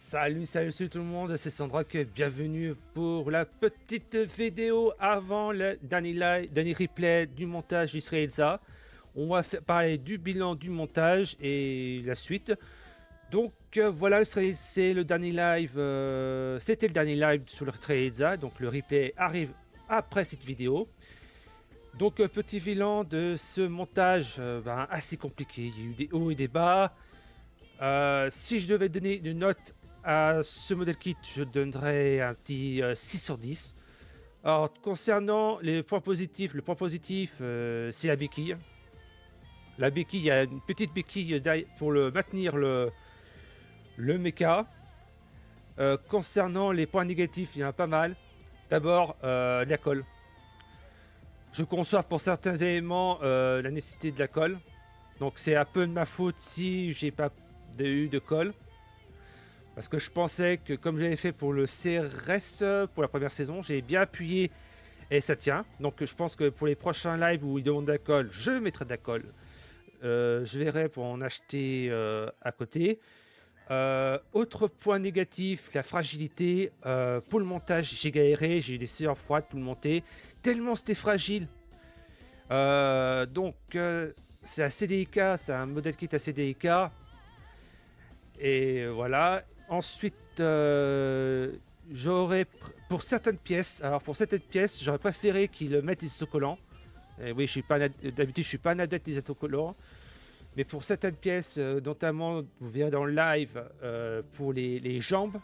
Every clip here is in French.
Salut tout le monde, c'est Sandrock, bienvenue pour la petite vidéo avant le dernier replay du montage d'Israelza. On va parler du bilan du montage et la suite. Donc voilà, c'est le dernier live, c'était le dernier live sur le Israelza, donc le replay arrive après cette vidéo. Donc petit bilan de ce montage assez compliqué, il y a eu des hauts et des bas. Si je devais donner une note à ce modèle kit, je donnerais un petit 6 sur 10. Alors, concernant les points positifs, le point positif, c'est la béquille. La béquille, il y a une petite béquille pour maintenir le mecha. Concernant les points négatifs, il y en a pas mal. D'abord, la colle. Je conçois pour certains éléments la nécessité de la colle. Donc, c'est un peu de ma faute si j'ai pas eu de colle. Parce que je pensais que comme j'avais fait pour le CRS pour la première saison, j'ai bien appuyé et ça tient. Donc je pense que pour les prochains lives où ils demandent de la colle, je mettrai de la colle. Je verrai pour en acheter à côté. Autre point négatif, la fragilité. Pour le montage, j'ai galéré, j'ai eu des sueurs froides pour le monter. Tellement c'était fragile. C'est assez délicat, c'est un modèle kit assez délicat. Et voilà. Ensuite, pour certaines pièces, j'aurais préféré qu'ils mettent des autocollants. Et oui, d'habitude, je suis pas un adepte des autocollants, mais pour certaines pièces, notamment, vous verrez dans le live, pour les jambes,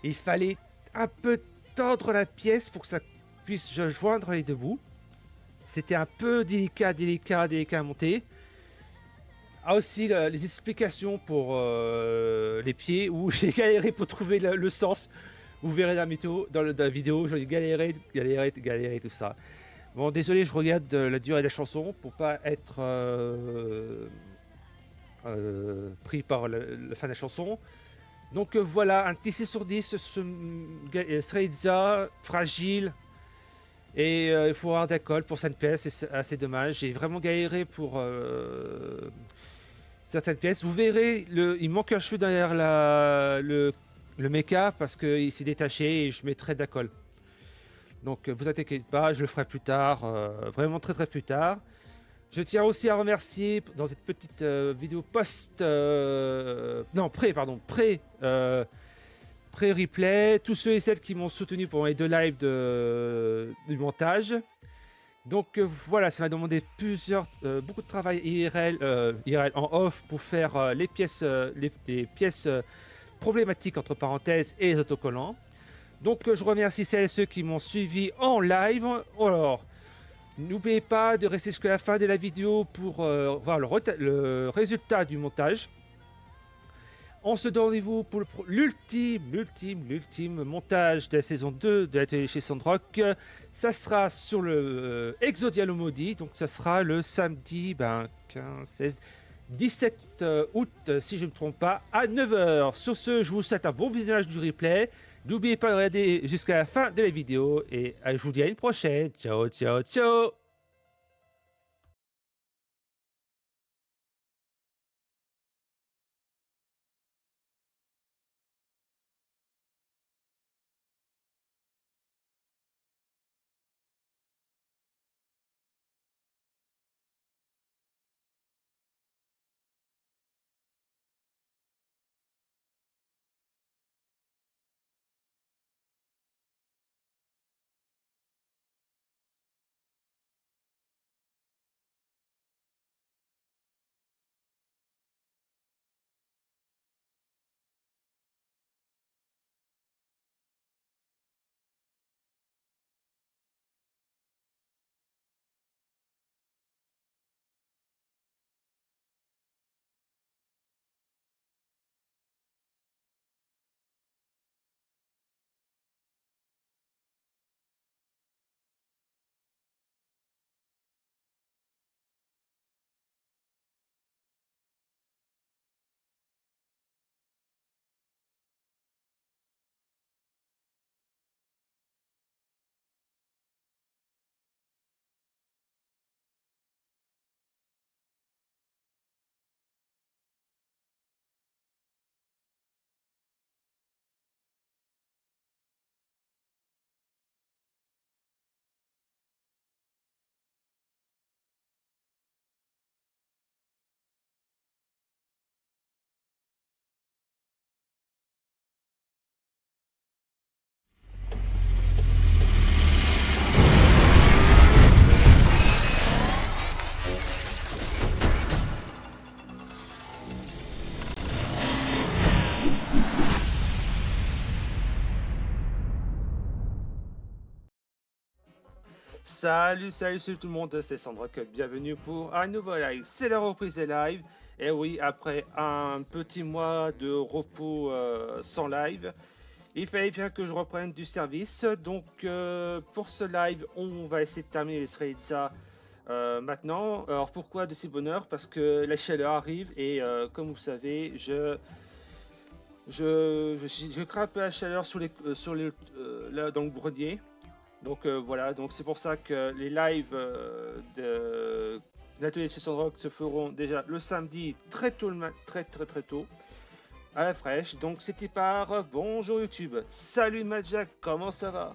il fallait un peu tordre la pièce pour que ça puisse se joindre les deux bouts. C'était un peu délicat à monter. Ah aussi les explications pour les pieds où j'ai galéré pour trouver le sens. Vous verrez dans la vidéo, j'ai galéré tout ça. Bon, désolé, je regarde la durée de la chanson pour pas être pris par la fin de la chanson. Donc voilà, un TC sur 10, Sreitza, fragile. Et il faut avoir d'accord pour cette pièce, c'est assez dommage. J'ai vraiment galéré pour certaines pièces. Vous verrez, il manque un cheveu derrière le mecha parce qu'il s'est détaché et je mettrai d'accord. Donc vous inquiétez pas, je le ferai plus tard, vraiment très plus tard. Je tiens aussi à remercier dans cette petite vidéo pré-replay, tous ceux et celles qui m'ont soutenu pendant les deux lives du montage. Donc voilà, ça m'a demandé beaucoup de travail IRL en off pour faire les pièces problématiques entre parenthèses et les autocollants. Donc je remercie celles et ceux qui m'ont suivi en live. Alors, n'oubliez pas de rester jusqu'à la fin de la vidéo pour voir le résultat du montage. On se donne rendez-vous pour l'ultime montage de la saison 2 de la télé chez Sandrock. Ça sera sur le Exodial Maudit, donc ça sera le samedi 15, 16, 17 août, si je ne me trompe pas, à 9h. Sur ce, je vous souhaite un bon visionnage du replay. N'oubliez pas de regarder jusqu'à la fin de la vidéo et je vous dis à une prochaine. Ciao, ciao, ciao! Salut tout le monde, c'est Sandrock, bienvenue pour un nouveau live. C'est la reprise des lives. Et oui, après un petit mois de repos sans live, il fallait bien que je reprenne du service. Donc pour ce live, on va essayer de terminer les Srediza maintenant. Alors pourquoi de si bonheur? Parce que la chaleur arrive et comme vous savez, je crains un peu la chaleur là, dans le grenier. Donc voilà, donc c'est pour ça que les lives de l'atelier de chez Sandrock se feront déjà le samedi très tôt, très tôt, à la fraîche. Donc c'était par bonjour YouTube, salut Madjack, comment ça va?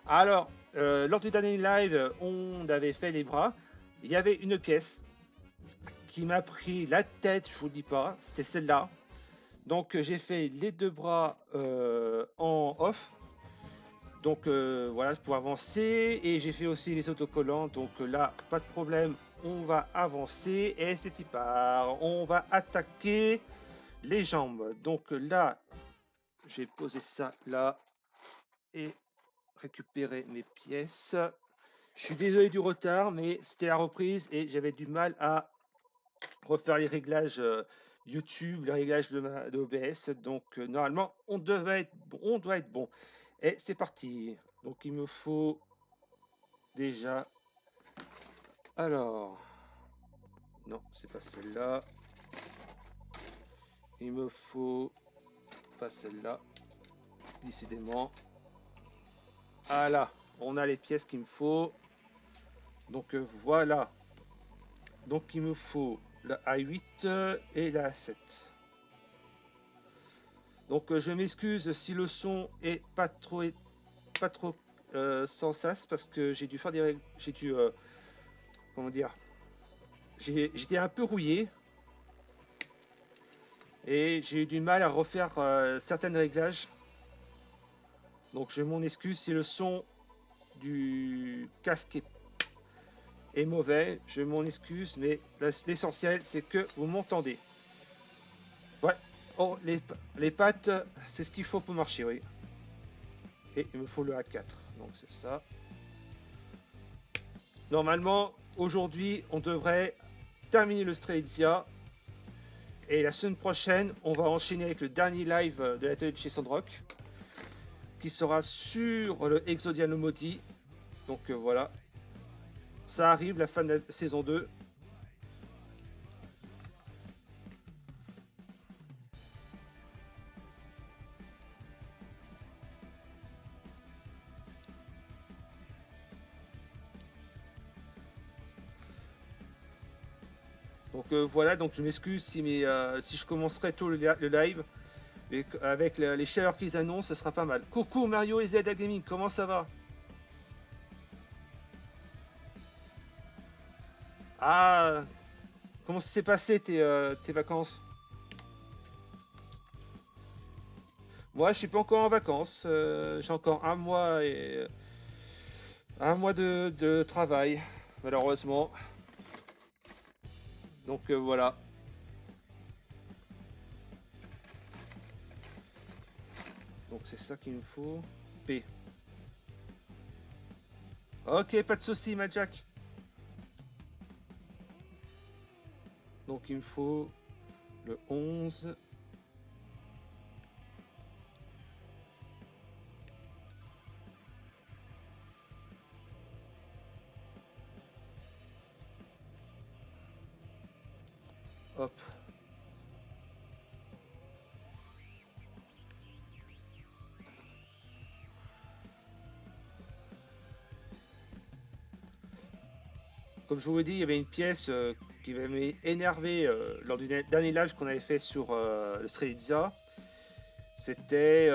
Alors, lors du dernier live, on avait fait les bras. Il y avait une pièce qui m'a pris la tête, je vous dis pas, c'était celle-là. Donc j'ai fait les deux bras en off. Donc voilà, pour avancer. Et j'ai fait aussi les autocollants. Donc là, pas de problème. On va avancer. Et c'est part. On va attaquer les jambes. Donc là, je vais poser ça là. Et récupérer mes pièces. Je suis désolé du retard, mais c'était la reprise. Et j'avais du mal à refaire les réglages YouTube, les réglages de OBS. Donc normalement, on doit être bon. Et c'est parti. Donc il me faut déjà. Alors. Non, c'est pas celle-là. Il me faut. Pas celle-là. Décidément. Ah là. On a les pièces qu'il me faut. Donc voilà. Donc il me faut la A8 et la A7. Donc je m'excuse si le son est pas trop sans sas parce que j'ai dû faire des règles. J'ai dû. Comment dire? J'étais un peu rouillé. Et j'ai eu du mal à refaire certains réglages. Donc je m'en excuse si le son du casque est mauvais. Je m'en excuse, mais l'essentiel c'est que vous m'entendez. Ouais. Oh, les pattes, c'est ce qu'il faut pour marcher, oui. Et il me faut le A4. Donc c'est ça. Normalement, aujourd'hui, on devrait terminer le Strelizia. Et la semaine prochaine, on va enchaîner avec le dernier live de l'atelier de chez Sandrock, qui sera sur le Exodiano Modi. Donc voilà. Ça arrive, la fin de la saison 2. Donc voilà, donc je m'excuse si je commencerai tôt le live. Mais avec les chaleurs qu'ils annoncent, ce sera pas mal. Coucou Mario et Zelda Gaming, comment ça va? Ah, comment ça s'est passé tes vacances? Moi, je suis pas encore en vacances. J'ai encore un mois de travail, malheureusement. Donc voilà. Donc c'est ça qu'il me faut. P. Ok, pas de souci, Jack. Donc il me faut le 11. Hop. Comme je vous l'ai dit, il y avait une pièce qui m'avait énervé lors du dernier live qu'on avait fait sur le Strelizia. C'était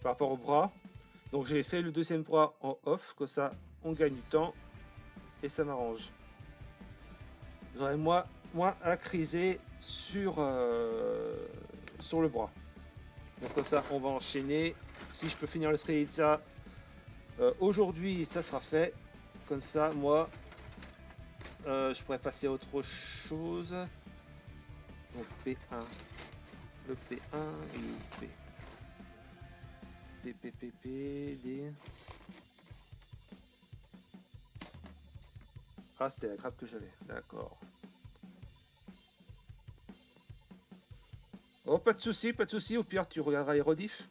par rapport au bras. Donc j'ai fait le deuxième bras en off, comme ça on gagne du temps et ça m'arrange. J'aurais moins à criser sur le bras. Donc comme ça on va enchaîner. Si je peux finir le Strelizia aujourd'hui, ça sera fait. Comme ça, moi, je pourrais passer à autre chose. Donc P1, le P1 et le P. D. Ah, c'était la grappe que j'avais. D'accord. Oh, pas de souci, pas de souci. Au pire, tu regarderas les rediffs.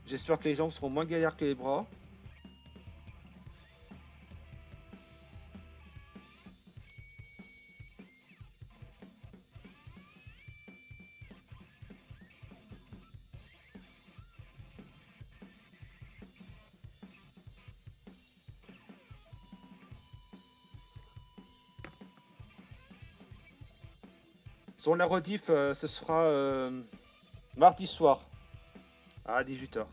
J'espère que les jambes seront moins galères que les bras. Sur la rediff, ce sera mardi soir à 18 h.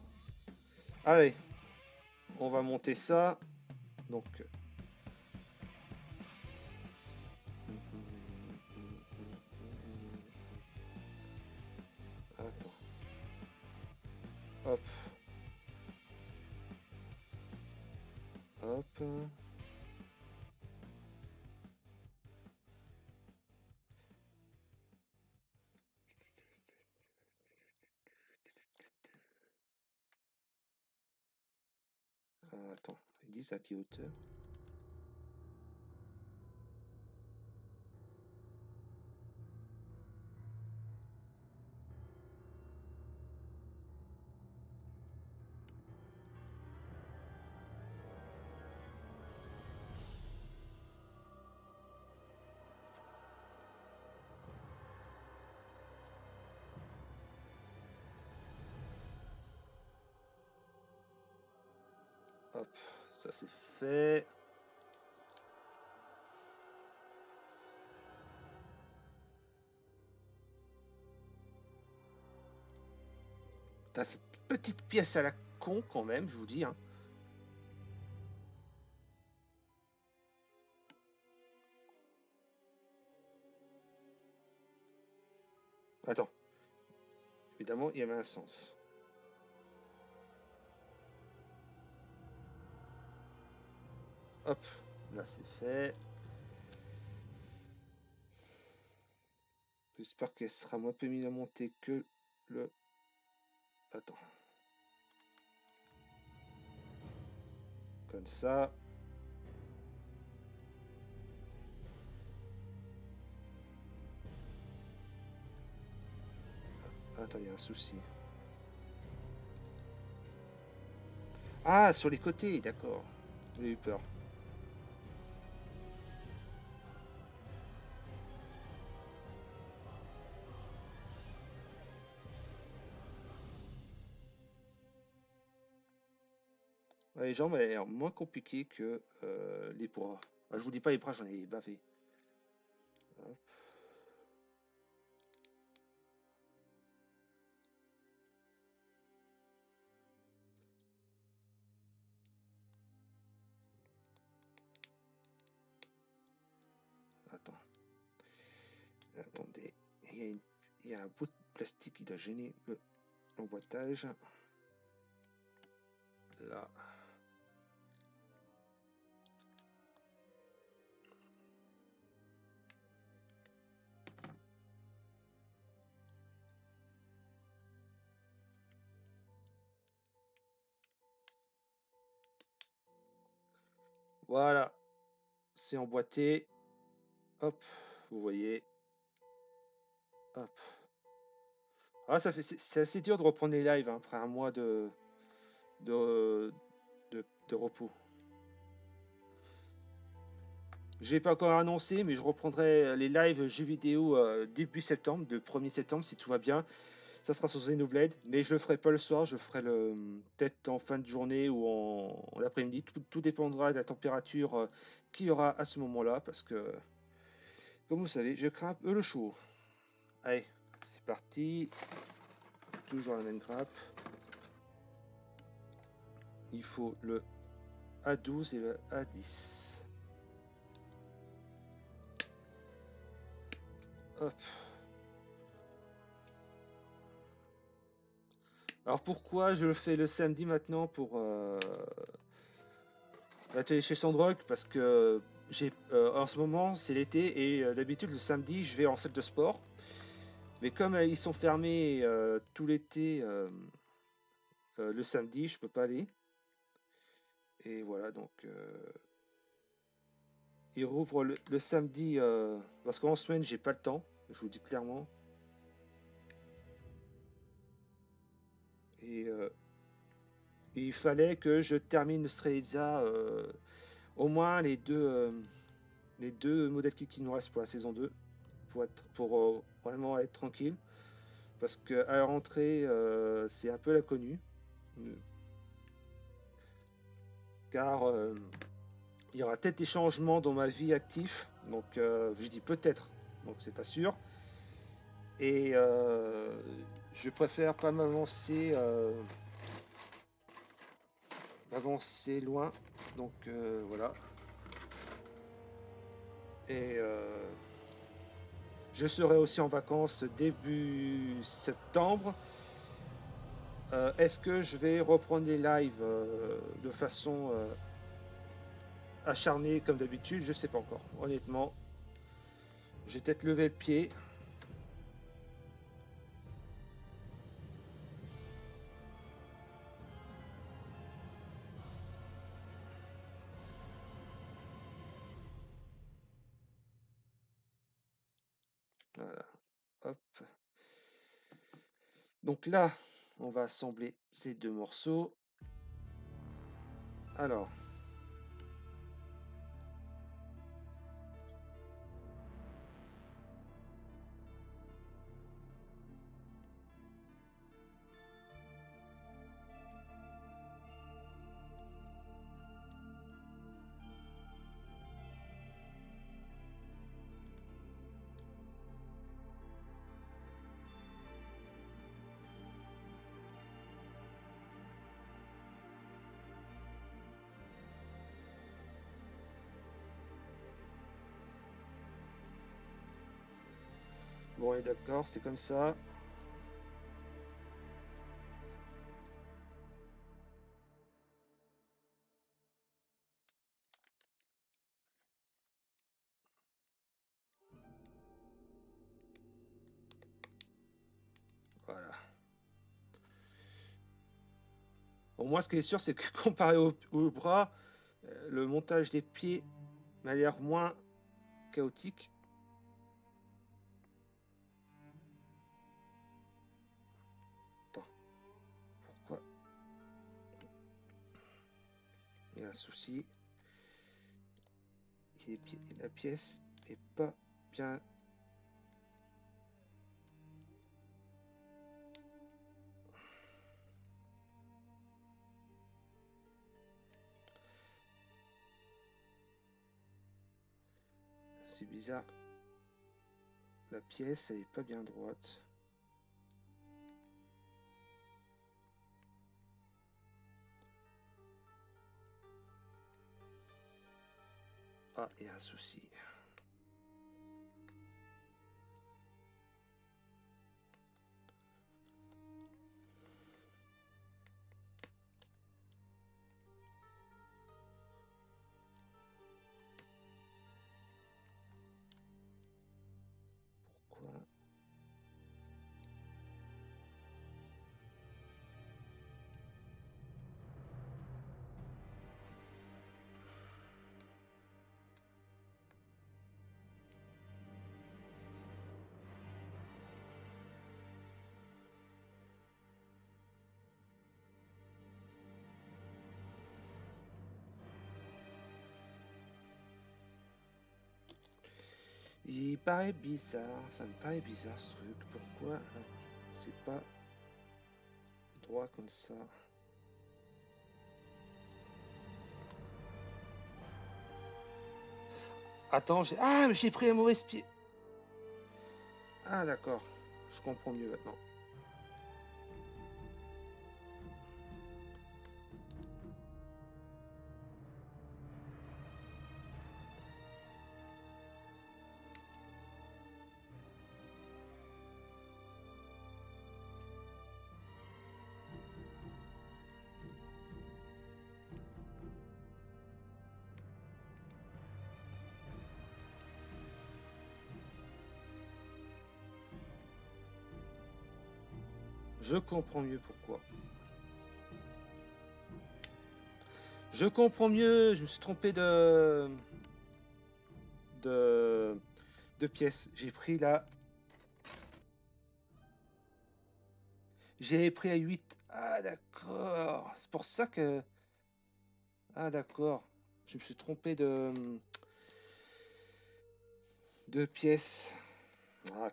Allez, on va monter ça. Donc. Attends. Hop. Hop. Attends, ils disent à quelle hauteur? Hop, ça c'est fait. T'as cette petite pièce à la con quand même, je vous dis. Hein. Attends, évidemment, il y avait un sens. Hop, là c'est fait. J'espère qu'elle sera moins pénible à monter que le... Attends. Comme ça. Attends, il y a un souci. Ah, sur les côtés, d'accord. J'ai eu peur. Ouais, les jambes, elles l'air moins compliquées que les bras. Ah, je vous dis pas les bras, j'en ai bavé. Hop. Attends. Attendez. Il y a un bout de plastique qui doit gêner l'emboîtage. Là. Voilà. C'est emboîté. Hop. Vous voyez. Hop. Ah, c'est assez dur de reprendre les lives hein, après un mois de, de repos. Je l'ai pas encore annoncé, mais je reprendrai les lives jeux vidéo début septembre, de 1er septembre, si tout va bien. Ça sera sur Xenoblade, mais je le ferai pas le soir, je ferai peut-être en fin de journée ou en après-midi. Tout dépendra de la température qu'il y aura à ce moment-là, parce que, comme vous savez, je crains un peu le chaud. Allez, c'est parti. Toujours la même grappe. Il faut le A12 et le A10. Hop. Alors pourquoi je le fais le samedi maintenant pour l'atelier chez Sandrock? Parce que en ce moment c'est l'été et d'habitude le samedi je vais en salle de sport. Mais comme ils sont fermés tout l'été Le samedi, je peux pas aller. Et voilà, donc il rouvre le samedi parce qu'en semaine, j'ai pas le temps, je vous dis clairement. Et il fallait que je termine Strelza au moins les deux modèles kits qui nous restent pour la saison 2 pour vraiment être tranquille. Parce que à la rentrée, c'est un peu la connue. Car il y aura peut-être des changements dans ma vie active. Donc je dis peut-être, donc c'est pas sûr. Et je préfère pas m'avancer loin. Donc voilà. Et je serai aussi en vacances début septembre. Est-ce que je vais reprendre les lives de façon acharnée comme d'habitude? Je sais pas encore. Honnêtement, j'ai peut-être levé le pied. Voilà. Hop. Donc là, on va assembler ces deux morceaux. Alors. Bon, on est d'accord, c'est comme ça. Voilà. Bon, moi, ce qui est sûr, c'est que comparé au bras, le montage des pieds m'a l'air moins chaotique. Attends, pourquoi il y a un souci? La pièce n'est pas bien. C'est bizarre. La pièce, elle est pas bien droite. Ah, il y a un souci. Pourquoi? Il paraît bizarre, ça me paraît bizarre ce truc. Pourquoi c'est pas droit comme ça? Attends, mais j'ai pris la mauvaise pied. Ah d'accord, je comprends mieux maintenant. Je comprends mieux pourquoi. Je comprends mieux, je me suis trompé de, de pièces. J'ai pris la 8. Ah d'accord. C'est pour ça que... Ah d'accord. Je me suis trompé de pièces. Ah,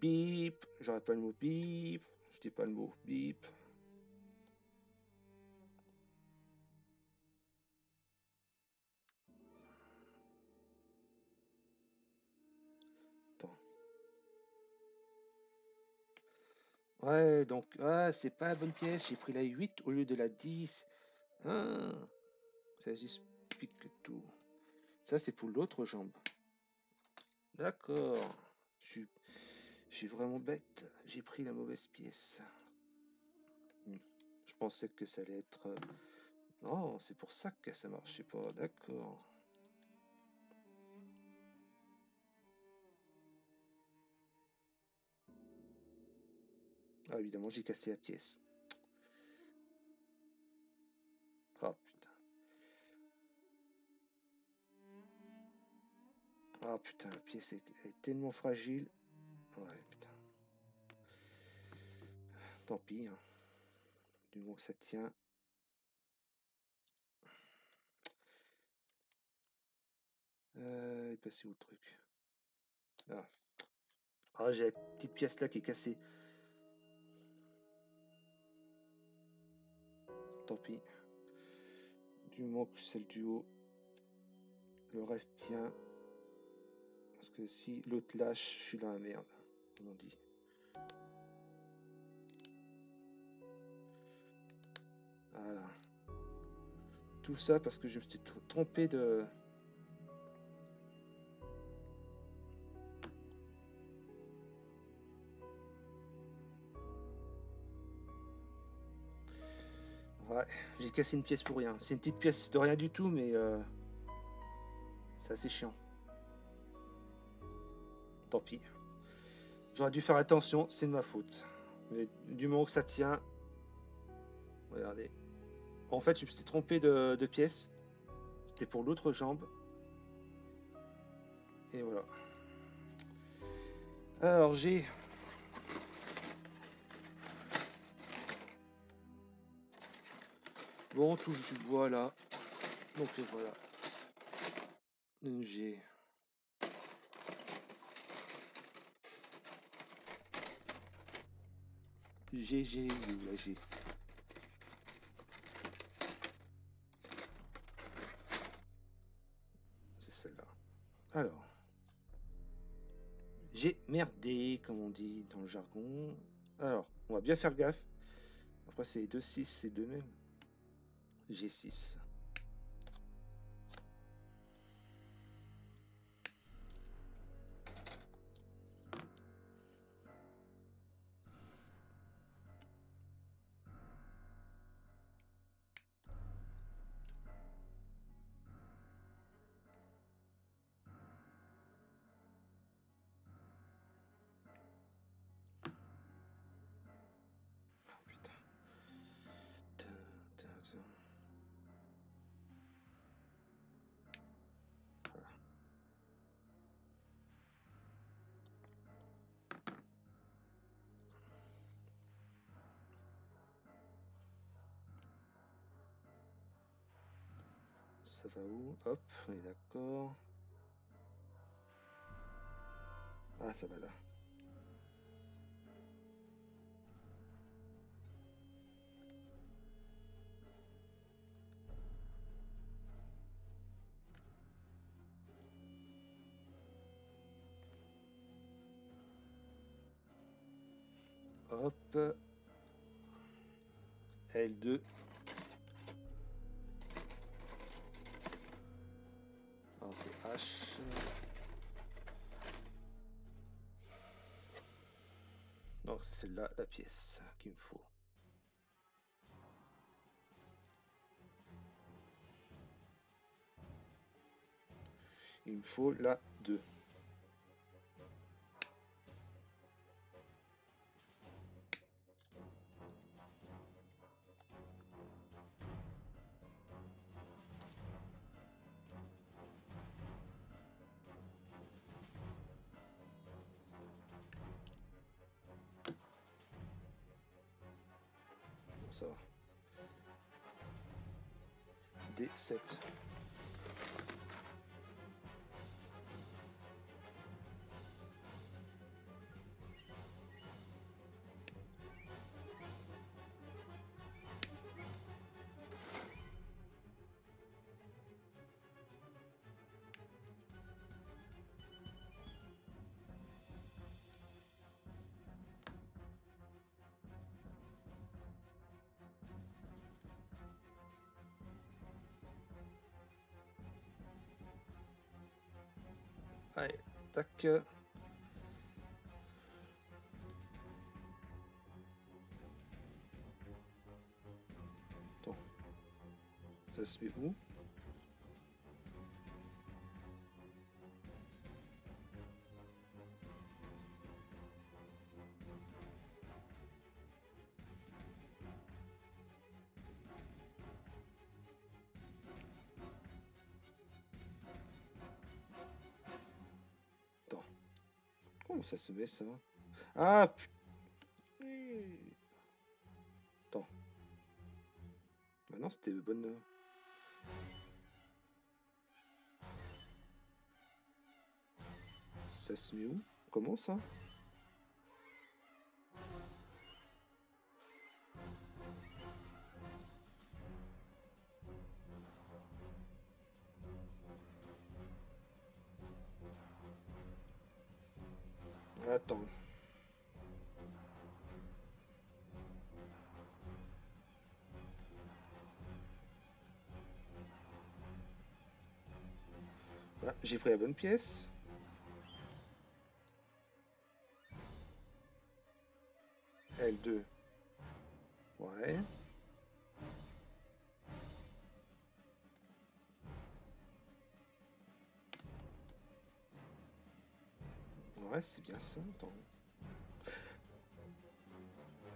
bip. J'aurais pas le mot bip. Je dis pas le mot bip. Attends. Ouais, donc, ah, c'est pas la bonne pièce. J'ai pris la 8 au lieu de la 10. Ah, ça explique tout. Ça, c'est pour l'autre jambe. D'accord. Je suis, je suis vraiment bête. J'ai pris la mauvaise pièce. Je pensais que ça allait être... Non, c'est pour ça que ça marchait pas. D'accord. Ah, évidemment, j'ai cassé la pièce. Oh, putain. Ah, putain, la pièce est tellement fragile. Ouais, putain. Tant pis, hein. Du moment que ça tient. Il est passé où le truc? Ah. Ah, j'ai la petite pièce là qui est cassée. Tant pis. Du moment que celle du haut, le reste tient. Parce que si l'autre lâche, je suis dans la merde, comme on dit. Voilà. Tout ça parce que je me suis trompé de... Ouais, j'ai cassé une pièce pour rien. C'est une petite pièce de rien du tout, mais c'est assez chiant. Tant pis. J'aurais dû faire attention, c'est de ma faute. Mais du moment que ça tient... Regardez. En fait, je me suis trompé de pièce. C'était pour l'autre jambe. Et voilà. Alors j'ai... Bon, touche du bois là. Donc voilà. J'ai... Où là j'ai... C'est celle-là. Alors... J'ai merdé, comme on dit dans le jargon. Alors, on va bien faire gaffe. Après, c'est 2, 6, c'est 2 même. J'ai 6. Oh putain. Voilà. Ça va où? Hop, on est d'accord. Ah, ça va là. Hop. L2. Alors c'est H. Donc c'est celle-là, la pièce qu'il me faut. Il me faut la 2. ça va. D7. Allez, tac. Attends. Ça se met où? Attends. Comment ça se met ça? Ah attends. Maintenant c'était le bon. Ça se met où? Comment ça? Attends. Ah, j'ai pris la bonne pièce. L2. Ouais. Ouais, c'est bien ça. Attends.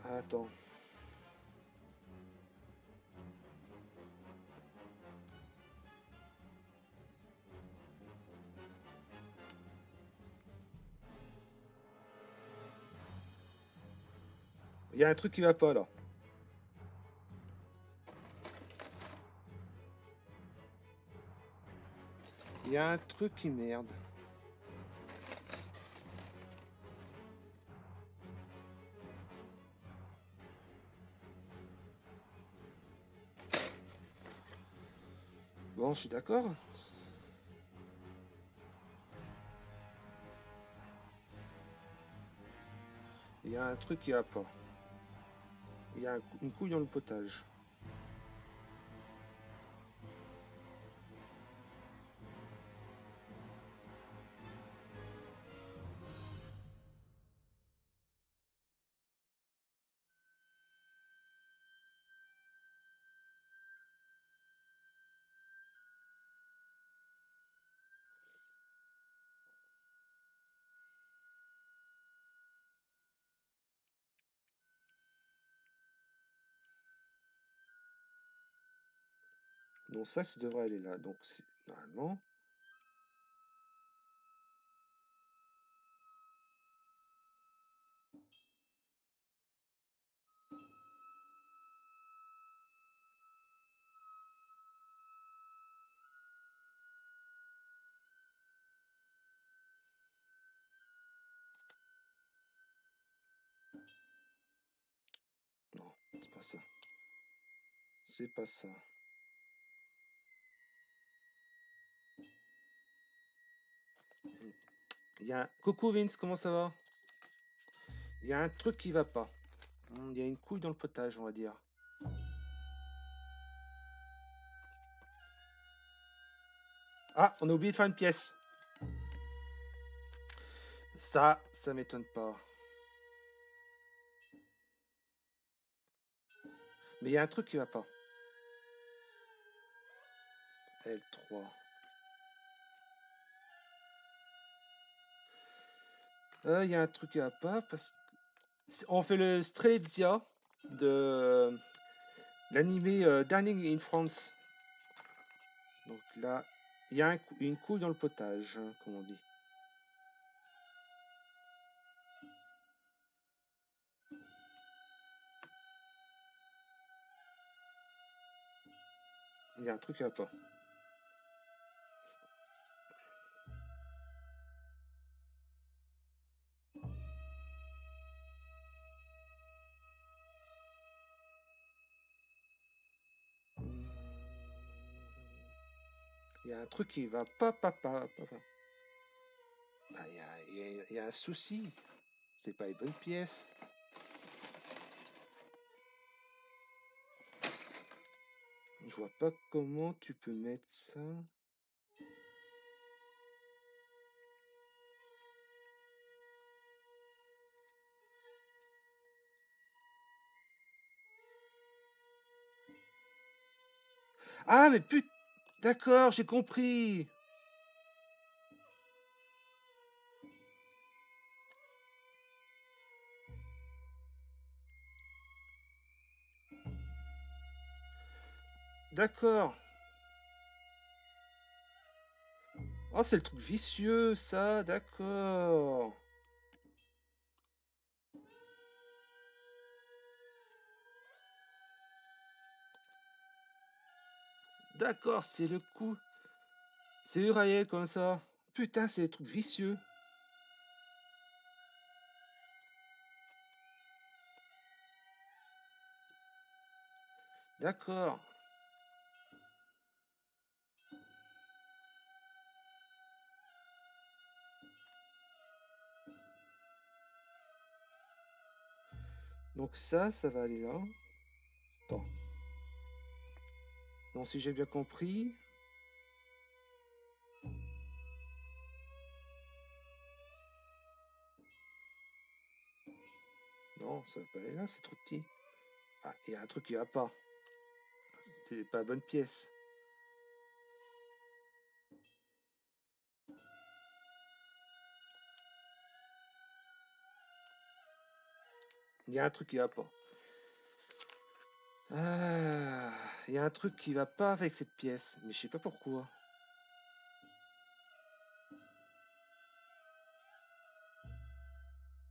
Attends. Il y a un truc qui va pas là. Il y a un truc qui merde. Bon, je suis d'accord. Il y a un truc qui va pas. Il y a une couille dans le potage. Donc ça devrait aller là. Donc normalement. Non, c'est pas ça. C'est pas ça. Il y a un... Coucou Vince, comment ça va? Il y a un truc qui va pas. Il y a une couille dans le potage, on va dire. Ah, on a oublié de faire une pièce. Ça m'étonne pas. Mais il y a un truc qui va pas. L3. Il y a un truc qui va pas parce que on fait le Strelizia de l'animé Dining in France. Donc là, il y a une couille dans le potage, hein, comme on dit. Il y a un truc qui va pas. Il y a un truc qui va pas. Ah, il y a un souci. C'est pas les bonnes pièces. Je vois pas comment tu peux mettre ça. Ah, mais putain. D'accord, j'ai compris. D'accord. Oh, c'est le truc vicieux, ça. D'accord. D'accord, c'est le coup. C'est Uriel comme ça. Putain, c'est le truc vicieux. D'accord. Donc ça va aller là. Attends. Donc si j'ai bien compris. Non, ça va pas aller là, c'est trop petit. Ah, il y a un truc qui va pas. C'est pas la bonne pièce. Il y a un truc qui va pas. Ah, il y a un truc qui va pas avec cette pièce, mais je sais pas pourquoi.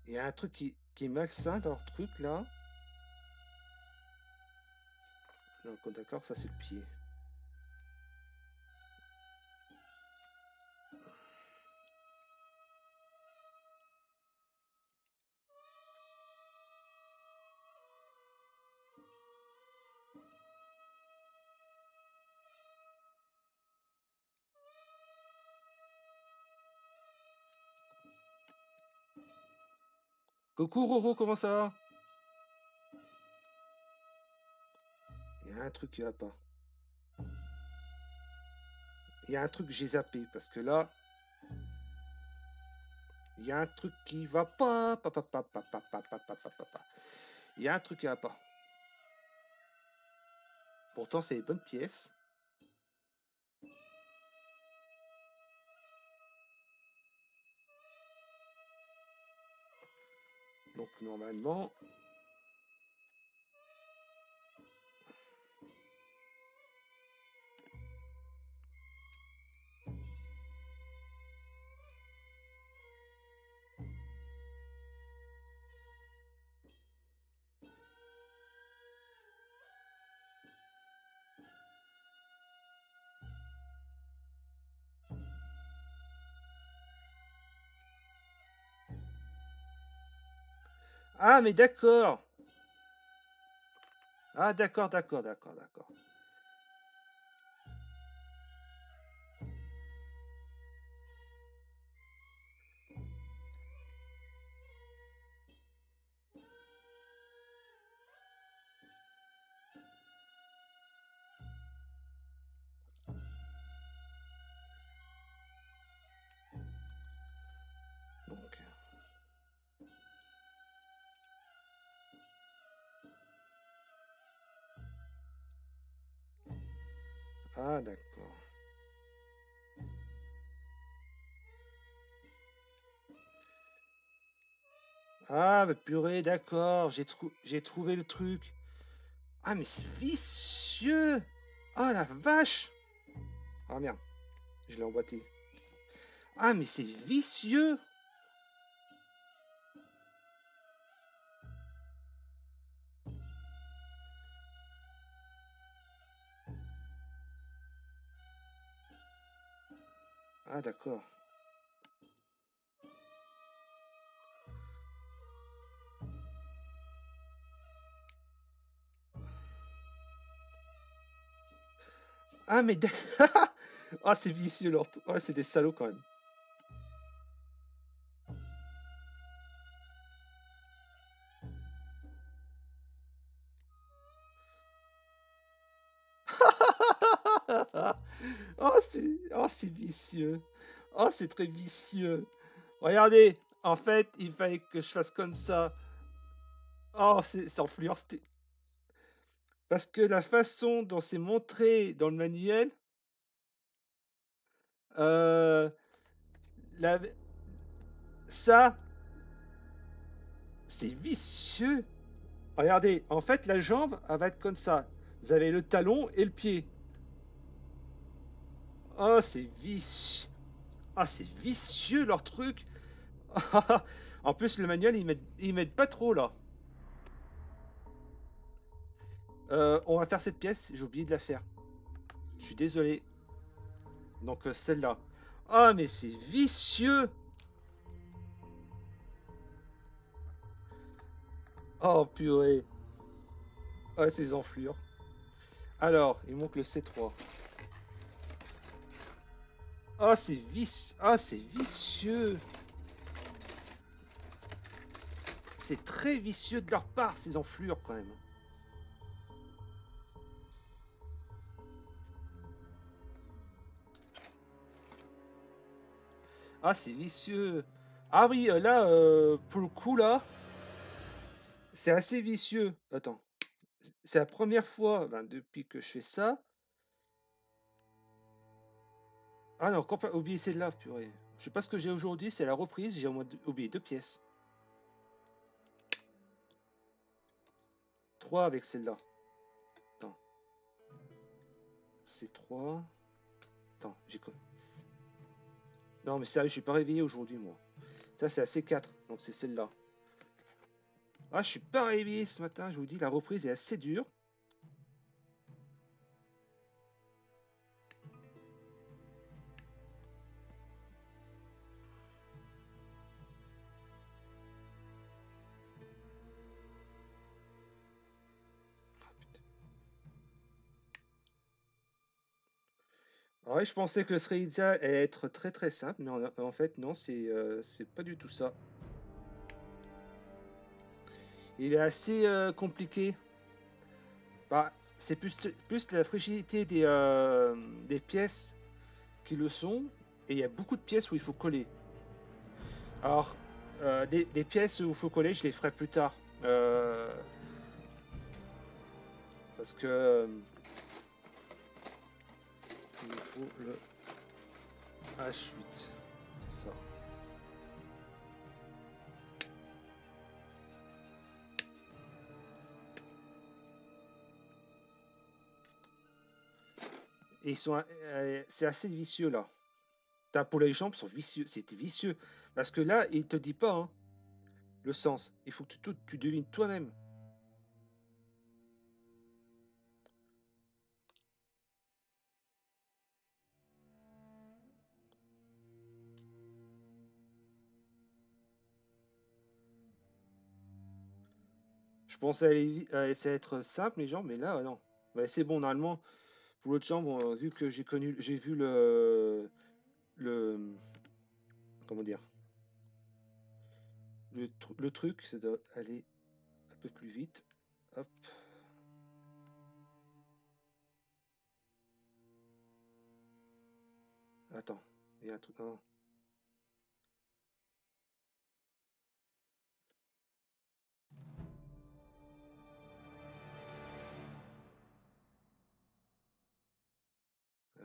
Il y a un truc qui est malsain dans leur truc là. Donc d'accord, ça c'est le pied. Coucou Roro, comment ça va? Il y a un truc qui va pas. Il y a un truc que j'ai zappé parce que là, il y a un truc qui va pas. Il y a un truc qui va pas. Pourtant, c'est les bonnes pièces. Donc normalement. Ah mais d'accord. Ah d'accord. Donc. Ah d'accord. Ah mais purée, d'accord. J'ai trouvé le truc. Ah mais c'est vicieux. Ah la vache. Ah merde. Je l'ai emboîté. Ah mais c'est vicieux. Ah, d'accord. Ah, mais... Ah, c'est vicieux, leur... Ouais, c'est des salauds, quand même. Oh, c'est vicieux. Oh, c'est très vicieux. Regardez, en fait, il fallait que je fasse comme ça. Oh, c'est enflure. Parce que la façon dont c'est montré dans le manuel, euh, la... ça, c'est vicieux. Regardez, en fait, la jambe, elle va être comme ça. Vous avez le talon et le pied. Oh, c'est vicieux. Ah, c'est vicieux leur truc. En plus, le manuel, ils mettent pas trop là. On va faire cette pièce, j'ai oublié de la faire. Je suis désolé. Donc celle-là. Ah, mais c'est vicieux. Oh, purée. Ah, ces enflures. Alors, il manque le C3. Ah, c'est vicieux. C'est très vicieux de leur part, ces enflures, quand même. Ah, c'est vicieux. Ah oui, là, pour le coup, là, c'est assez vicieux. Attends. C'est la première fois ben, depuis que je fais ça. Ah non, oublié celle-là, purée. Je sais pas ce que j'ai aujourd'hui, c'est la reprise, j'ai au moins oublié 2 pièces. 3 avec celle-là. Attends. C'est 3. Attends, j'ai quoi? Non, mais sérieux, je suis pas réveillé aujourd'hui, moi. Ça, c'est la C4, donc c'est celle-là. Ah, je suis pas réveillé ce matin, je vous dis, la reprise est assez dure. Ah ouais, je pensais que le Srediza allait être très très simple, mais en fait, non, c'est pas du tout ça. Il est assez compliqué. Bah, c'est plus la fragilité des pièces qui le sont, et il y a beaucoup de pièces où il faut coller. Alors, des pièces où il faut coller, je les ferai plus tard. Parce que il nous faut le H8. C'est ça. Et ils sont, c'est assez vicieux là. Pour les jambes sont vicieux, c'était vicieux. Parce que là, il te dit pas hein, le sens. Il faut que tu devines toi-même. Je pensais à ça être simple les jambes, mais là non. Ouais, c'est bon normalement. Pour l'autre jambe, vu que j'ai vu le, comment dire, le truc, ça doit aller un peu plus vite. Hop. Attends, il y a un truc. Non.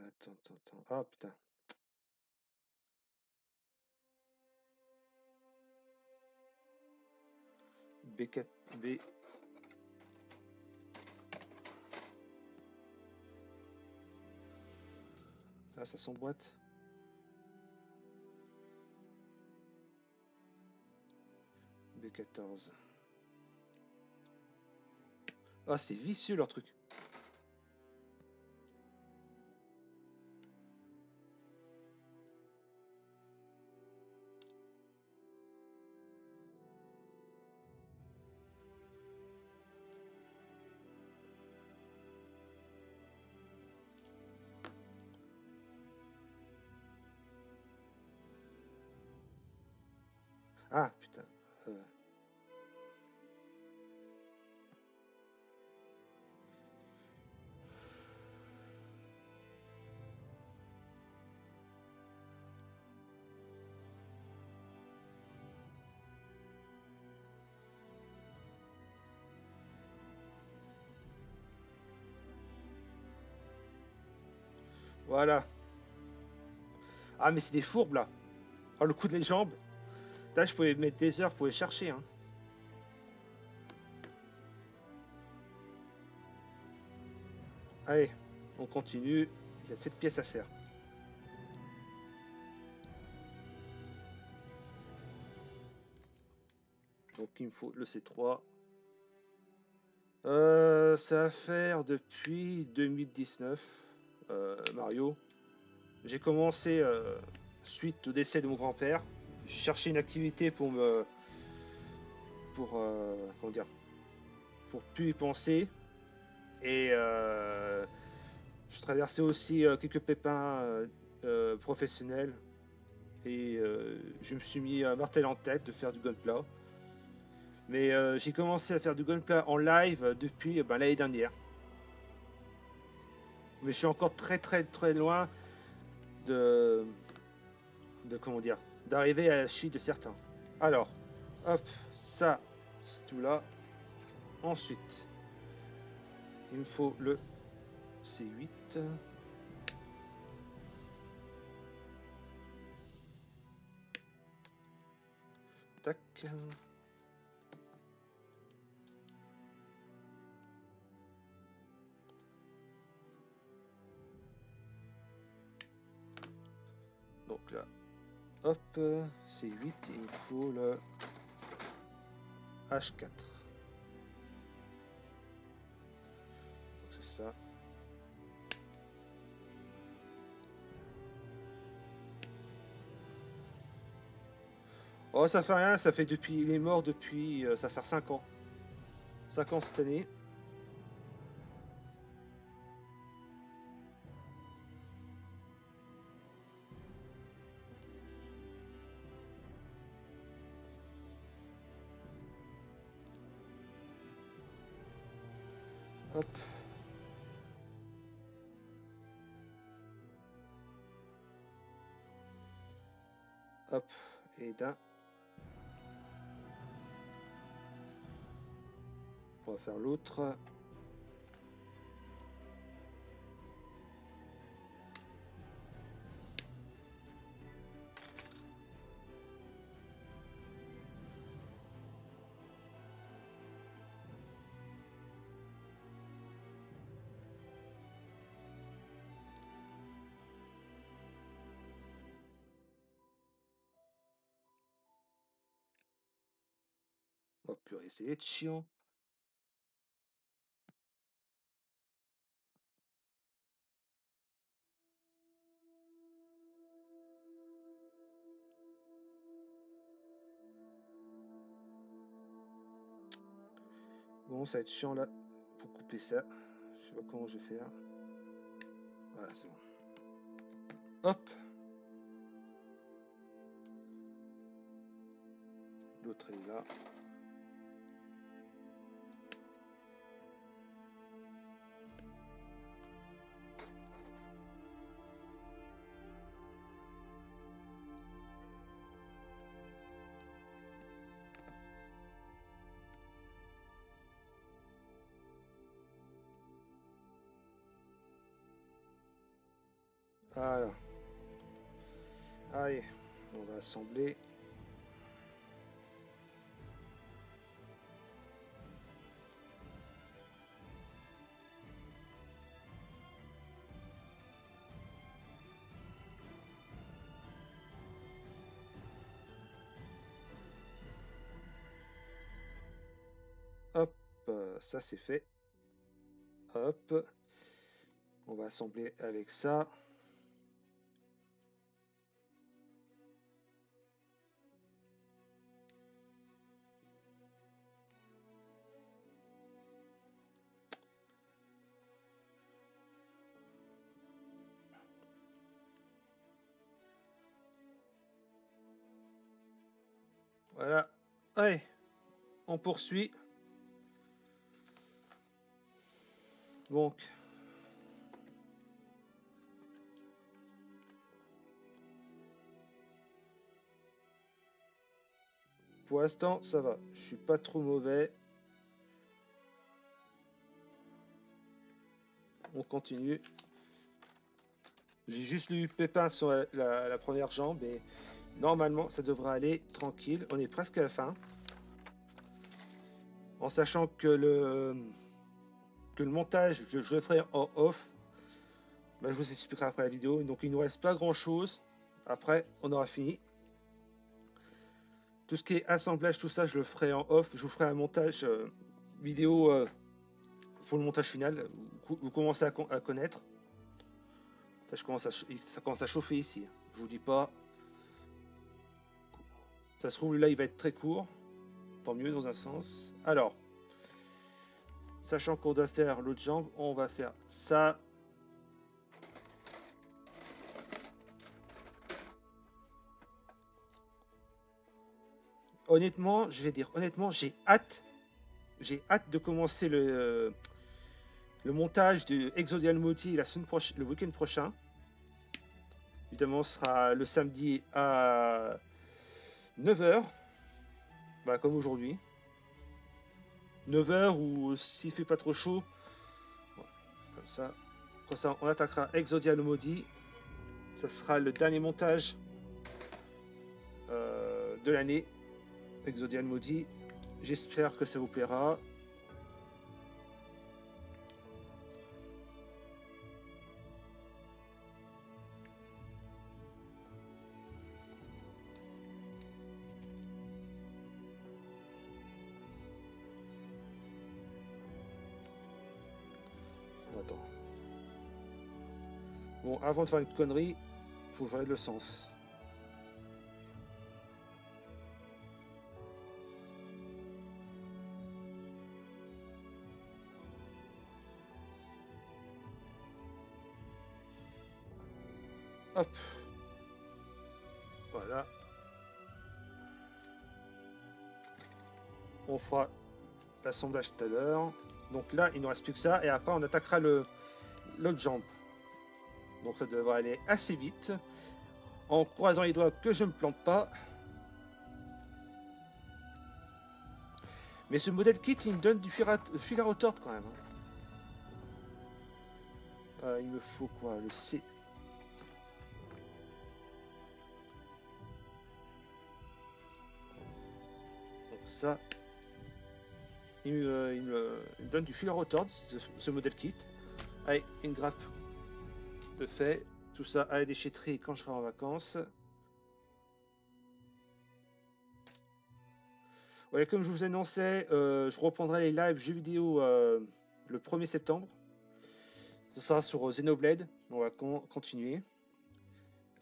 Attends. Ah putain. B4, B. Ah, ça s'emboîte. B14. Ah, c'est vicieux leur truc. Ah, putain. Euh, Voilà. Ah, mais c'est des fourbes, là. Oh, le coup de les jambes. Là, je pouvais mettre des heures pour les chercher, hein. Allez, on continue. Il y a 7 pièces à faire. Donc, il me faut le C3. Ça va faire depuis 2019, Mario. J'ai commencé suite au décès de mon grand-père. J'ai cherché une activité comment dire, pour plus y penser. Et je traversais aussi quelques pépins professionnels. Et je me suis mis un martel en tête de faire du gunpla. Mais j'ai commencé à faire du gunpla en live depuis l'année dernière. Mais je suis encore très très très loin de, comment dire, d'arriver à la chute de certains. Alors, hop, ça, c'est tout là. Ensuite, il me faut le C8. Tac. Donc là, hop, C8, il me faut le H4. Donc c'est ça. Oh, ça fait rien, ça fait depuis. Il est mort depuis. Ça fait 5 ans. 5 ans cette année. Hop. Hop. Et d'un. On va faire l'autre. Oh purée, c'est être chiant. Bon, ça va être chiant là pour couper ça. Je sais pas comment je vais faire. Voilà, c'est bon. Hop. L'autre est là. Voilà. Allez, on va assembler. Hop, ça c'est fait. Hop, on va assembler avec ça. Voilà. Allez, on poursuit. Donc, pour l'instant, ça va. Je suis pas trop mauvais. On continue. J'ai juste eu pépin sur la première jambe et normalement, ça devrait aller tranquille. On est presque à la fin. En sachant que le montage, je le ferai en off. Bah, je vous expliquerai après la vidéo. Donc, il ne nous reste pas grand chose. Après, on aura fini. Tout ce qui est assemblage, tout ça, je le ferai en off. Je vous ferai un montage vidéo pour le montage final. Vous commencez à connaître. Ça commence à chauffer ici. Je vous dis pas. Ça se trouve, là, il va être très court. Tant mieux dans un sens. Alors, sachant qu'on doit faire l'autre jambe, on va faire ça. Honnêtement, je vais dire honnêtement, j'ai hâte de commencer le montage de Exodial Moti le week-end prochain. Évidemment, ce sera le samedi à 9h, bah, comme aujourd'hui. 9h ou s'il fait pas trop chaud, voilà, comme ça on attaquera Exodial Maudit. Ça sera le dernier montage de l'année, Exodial Maudit. J'espère que ça vous plaira. Attends. Bon, avant de faire une connerie, faut que je regarde le sens. Hop. Voilà. On fera l'assemblage tout à l'heure. Donc là, il ne nous reste plus que ça. Et après, on attaquera l'autre jambe. Donc ça devrait aller assez vite. En croisant les doigts que je ne me plante pas. Mais ce modèle kit, il me donne du fil à retordre quand même. Il me faut quoi? Le C. Donc ça, il me donne du fil à retordre, ce modèle kit. Allez, une grappe de fait. Tout ça à la déchetterie quand je serai en vacances. Ouais, comme je vous annonçais, je reprendrai les lives jeux vidéo le 1er septembre. Ce sera sur Xenoblade. On va continuer.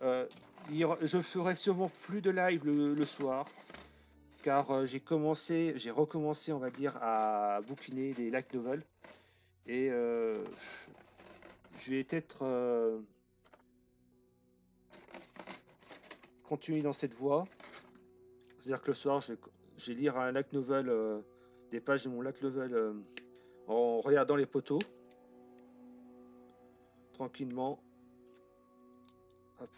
Je ferai sûrement plus de live le soir. Car j'ai recommencé, on va dire, à bouquiner des light novels. Et je vais peut-être continuer dans cette voie. C'est-à-dire que le soir, je vais lire un light novel, des pages de mon light novel en regardant les poteaux. Tranquillement. Hop.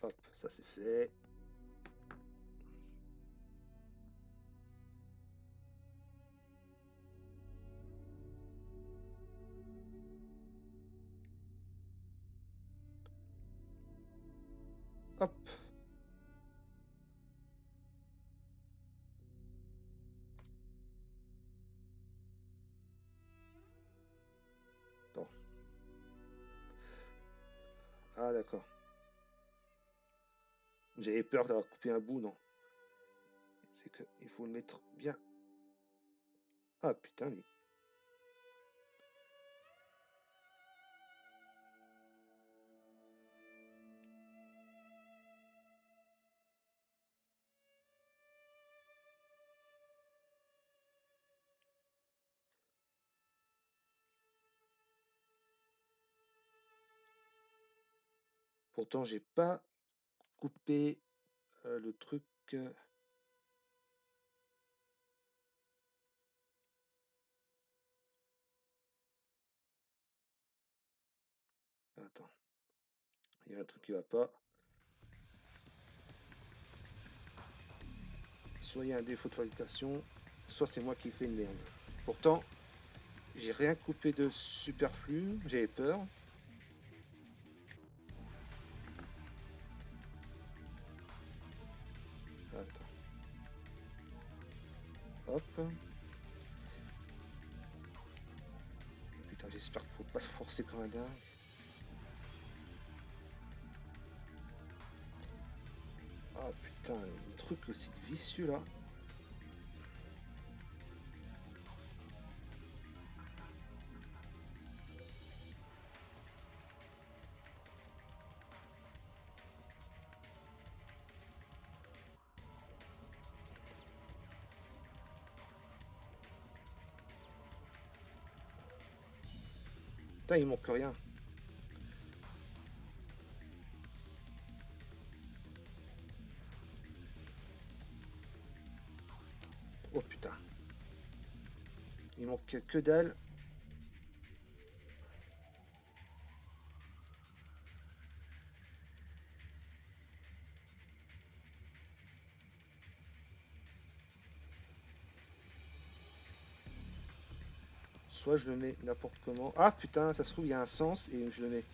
Hop, ça c'est fait. Hop. Attends. Ah d'accord. J'avais peur d'avoir coupé un bout, non. C'est que il faut le mettre bien. Ah putain, mais... Pourtant, j'ai pas coupé le truc. Attends, il y a un truc qui va pas. Soit il y a un défaut de fabrication, soit c'est moi qui fais une merde. Pourtant, j'ai rien coupé de superflu, j'avais peur. Attends. Hop. Putain, j'espère qu'il faut pas forcer comme un dingue. Ah putain, un truc aussi vicieux là. Putain, il manque rien. Oh putain. Il manque que dalle. Soit je le mets n'importe comment. Ah putain, ça se trouve, il y a un sens et je le mets.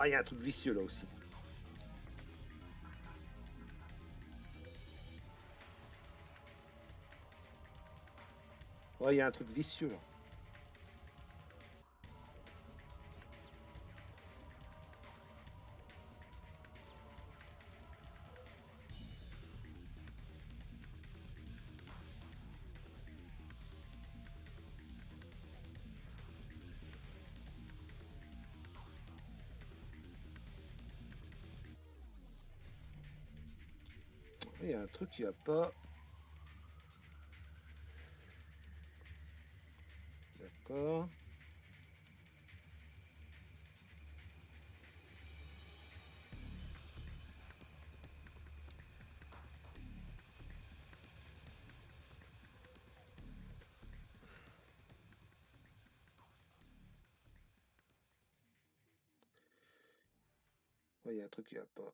Ah, il y a un truc vicieux là aussi. Ouais, il y a un truc vicieux là. Il y a un truc qui va pas. D'accord. Ouais, il y a un truc qui va pas.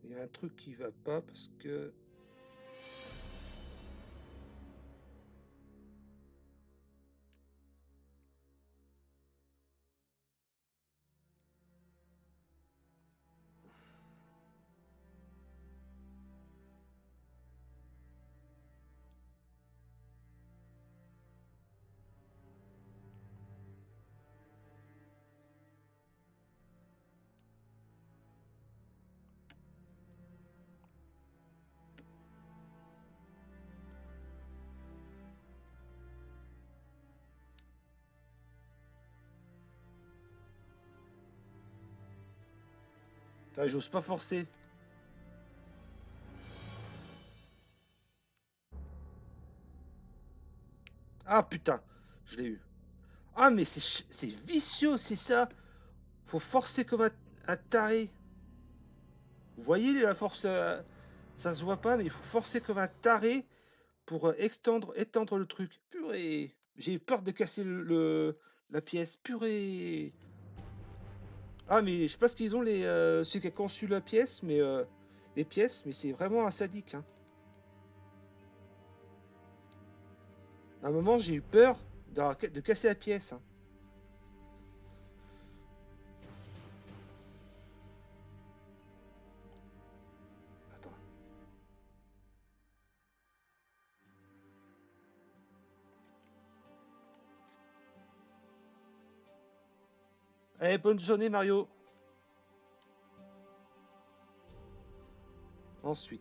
Il y a un truc qui va pas parce que. Ah, j'ose pas forcer. Ah putain, je l'ai eu. Ah mais c'est vicieux, c'est ça. Faut forcer comme un taré. Vous voyez la force, ça se voit pas, mais il faut forcer comme un taré pour étendre le truc. Purée. J'ai eu peur de casser la pièce. Purée. Ah mais je sais pas ce qu'ils ont ceux qui ont conçu la pièce, mais les pièces, mais c'est vraiment un sadique. Hein. À un moment j'ai eu peur de casser la pièce. Hein. Attends. Allez, bonne journée Mario. Ensuite.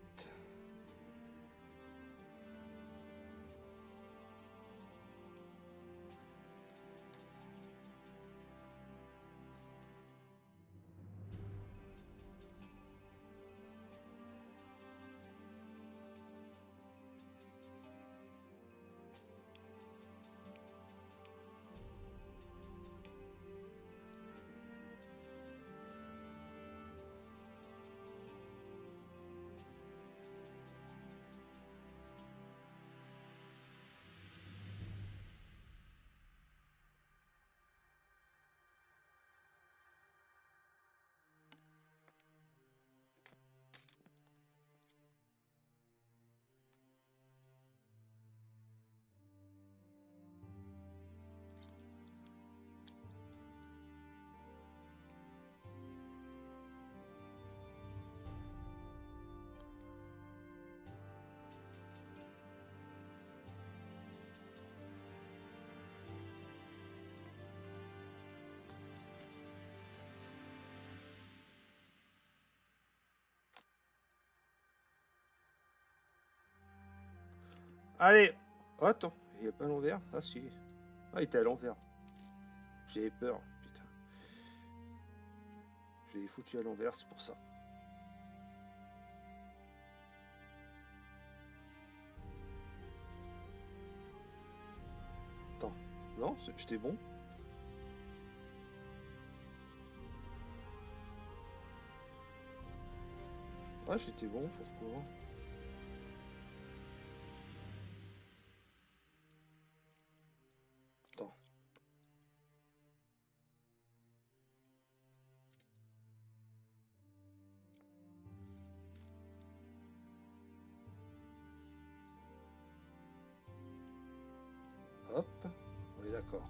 Allez. Oh, attends, il est pas à l'envers. Ah si. Ah, il était à l'envers. J'ai peur. Putain. Je l'ai foutu à l'envers, c'est pour ça. Attends. Non, j'étais bon. Ah, j'étais bon, pourquoi? Attends. Hop. On est d'accord.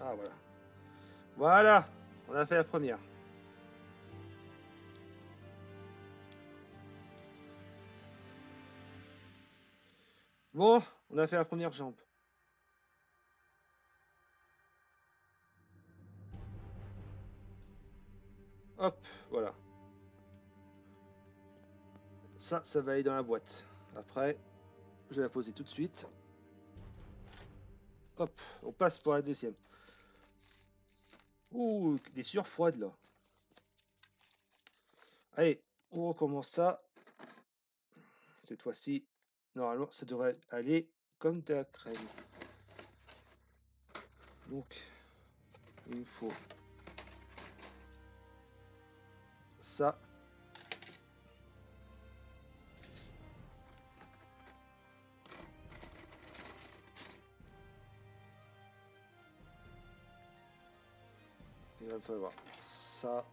Ah, voilà. Voilà. On a fait la première. Bon, on a fait la première jambe. Hop, voilà. Ça va aller dans la boîte. Après, je vais la poser tout de suite. Hop, on passe pour la deuxième. Ouh, des sueurs froides là. Allez, on recommence ça. Cette fois-ci, normalement, ça devrait aller comme de la crème. Donc, il nous faut ça. Il va falloir ça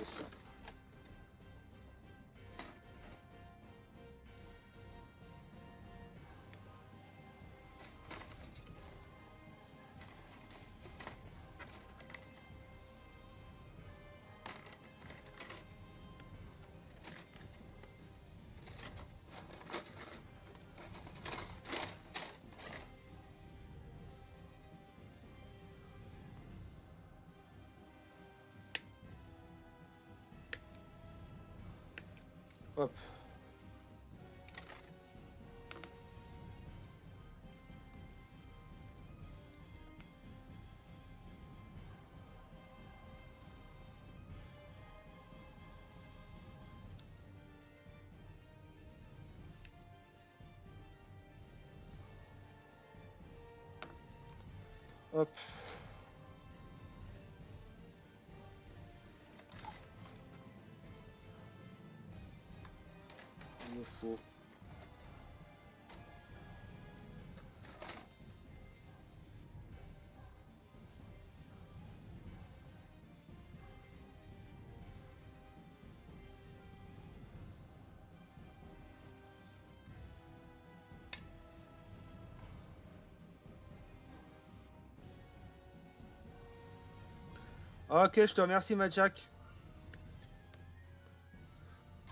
et ça. Hop. Hop. Il me faut. Ok, je te remercie, Jack.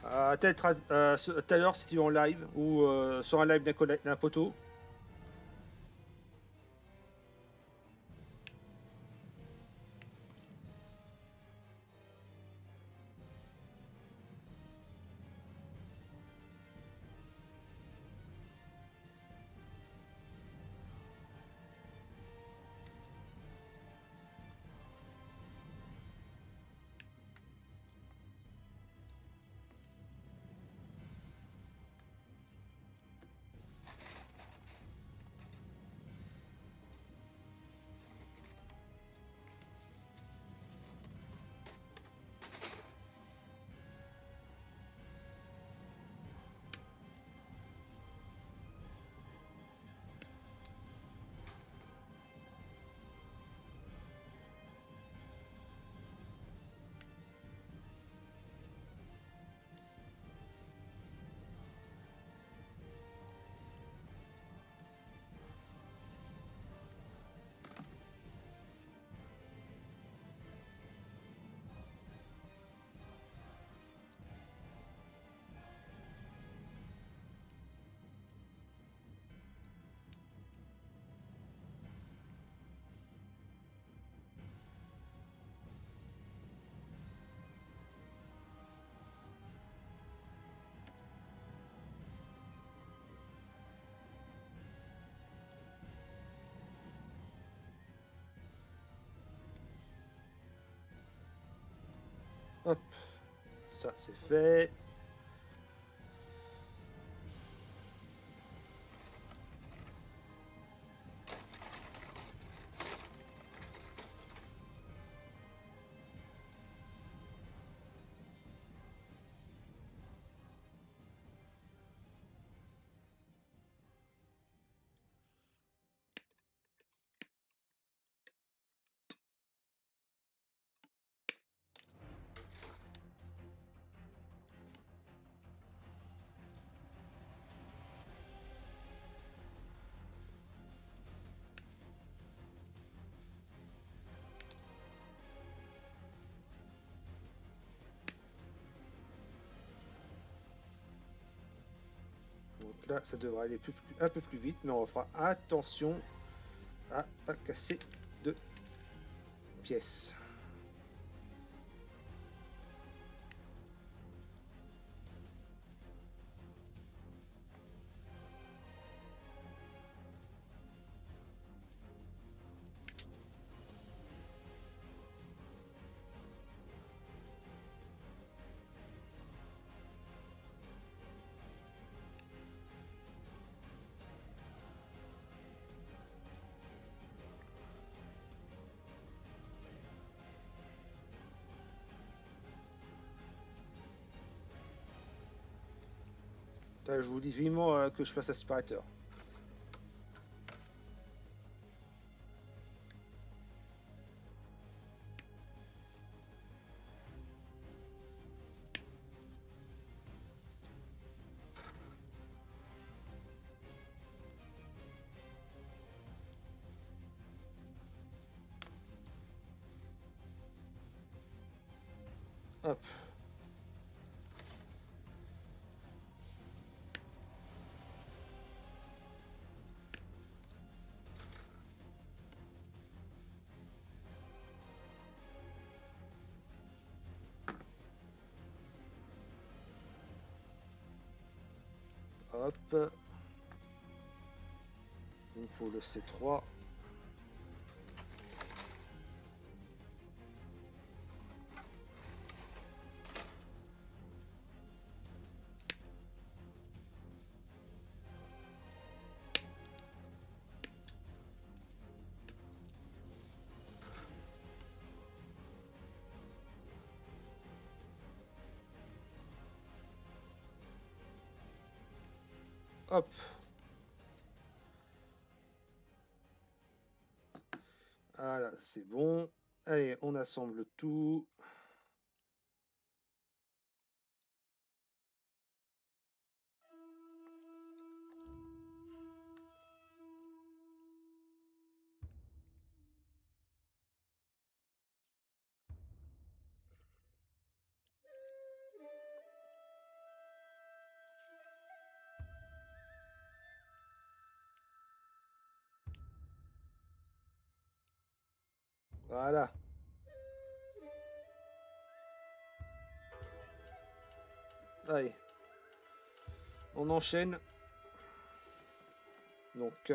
Peut-être tout à l'heure si tu es en live ou sur un live d'un poteau. Hop, ça c'est fait. Donc là, ça devrait aller un peu plus vite, mais on fera attention à pas casser de pièces. Là, je vous dis vivement que je fasse aspirateur. Hop. Hop. Il me faut le C3. Hop. Voilà, c'est bon. Allez, on assemble tout. Voilà. Allez. On enchaîne. Donc,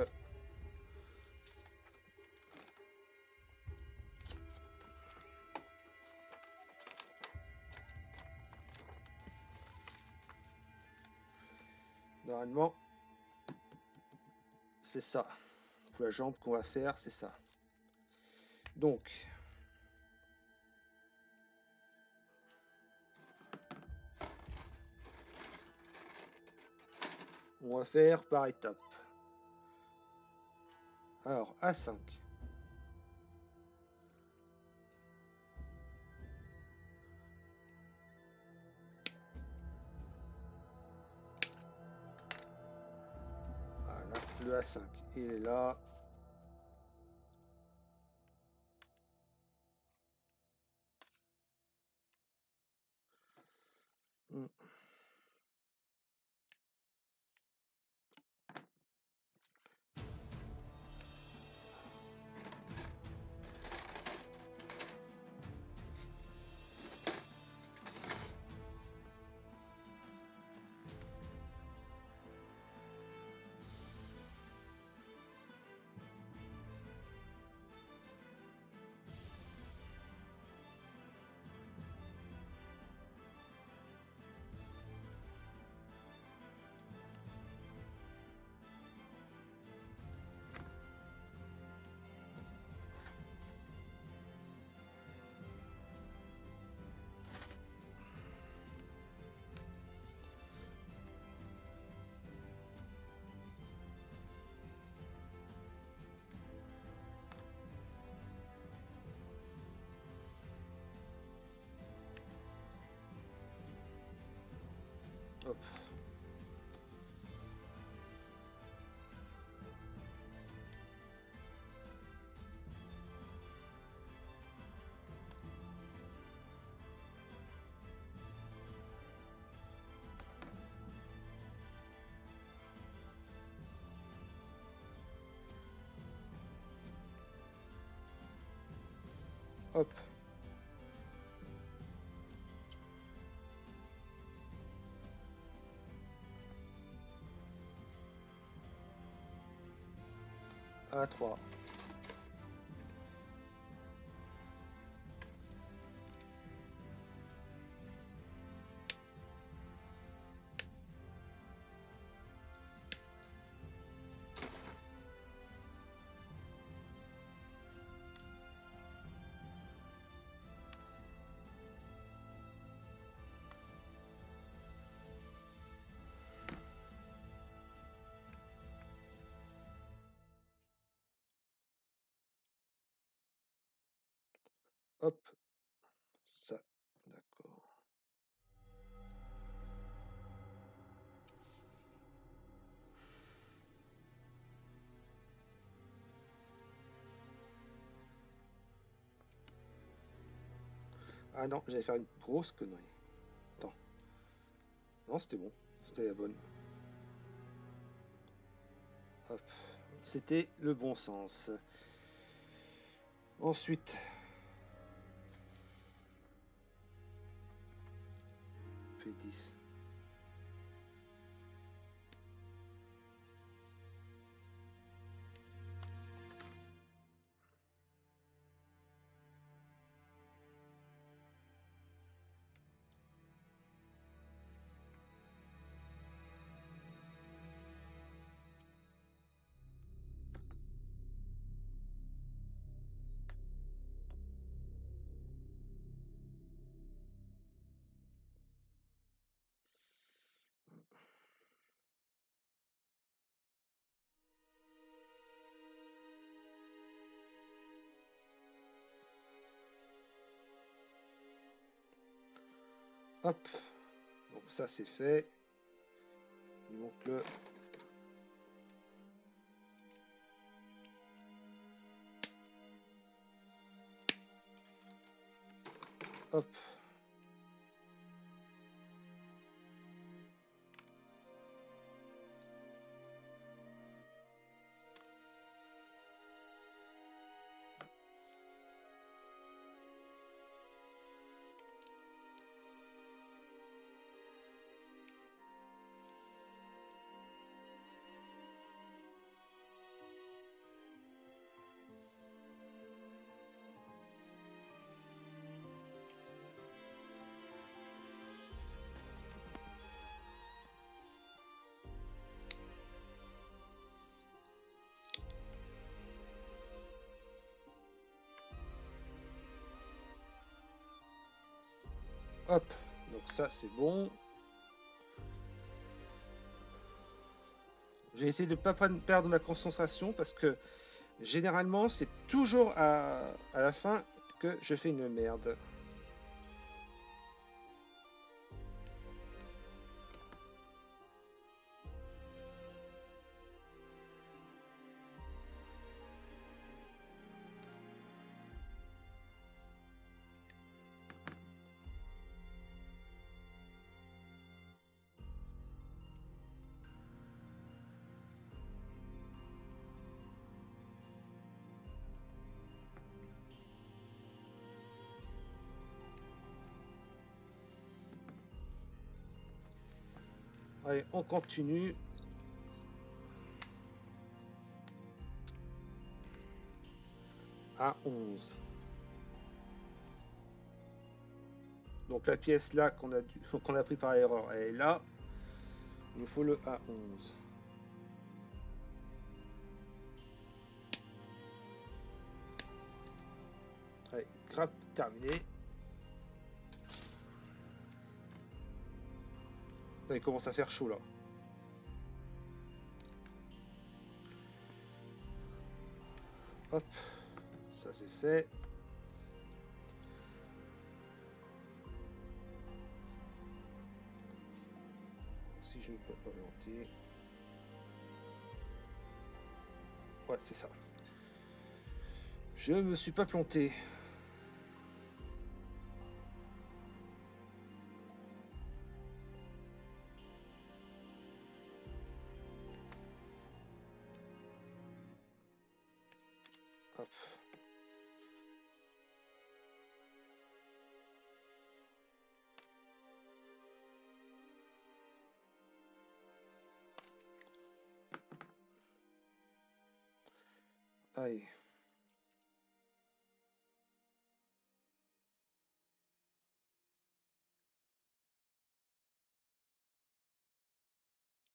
normalement, c'est ça. Pour la jambe qu'on va faire, c'est ça. Donc, on va faire par étapes. Alors, A5. Voilà, le A5, il est là. Hmm. Hop. Hop. A3. Hop. Ça. D'accord. Ah non, j'allais faire une grosse connerie. Attends. Non, c'était bon. C'était la bonne. Hop. C'était le bon sens. Ensuite, P10. Hop. Donc ça c'est fait. Il manque le... Hop. Hop. Donc ça c'est bon. J'ai essayé de ne pas perdre ma concentration parce que généralement c'est toujours à la fin que je fais une merde. Allez, on continue. À 11. Donc la pièce là qu'on a pris par erreur, elle est là. Il nous faut le A11. Allez, grappe terminé. Là, il commence à faire chaud là. Hop, ça c'est fait. Si je ne peux pas monter. Ouais, c'est ça. Je me suis pas planté. Hop. Allez.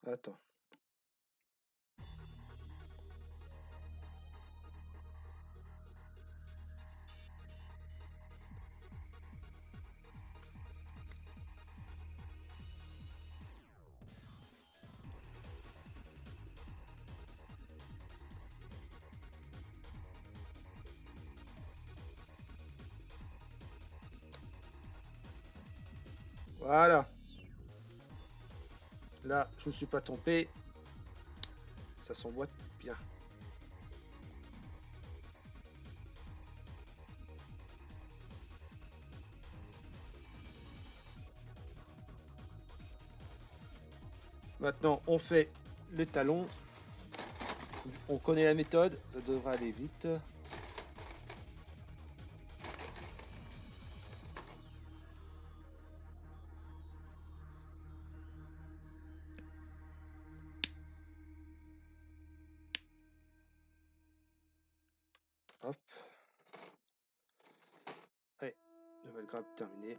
Attends. Voilà. Là, je ne suis pas tombé. Ça s'emboîte bien. Maintenant, on fait le talon. On connaît la méthode, ça devrait aller vite. Hop. Allez, nouvelle grappe terminée.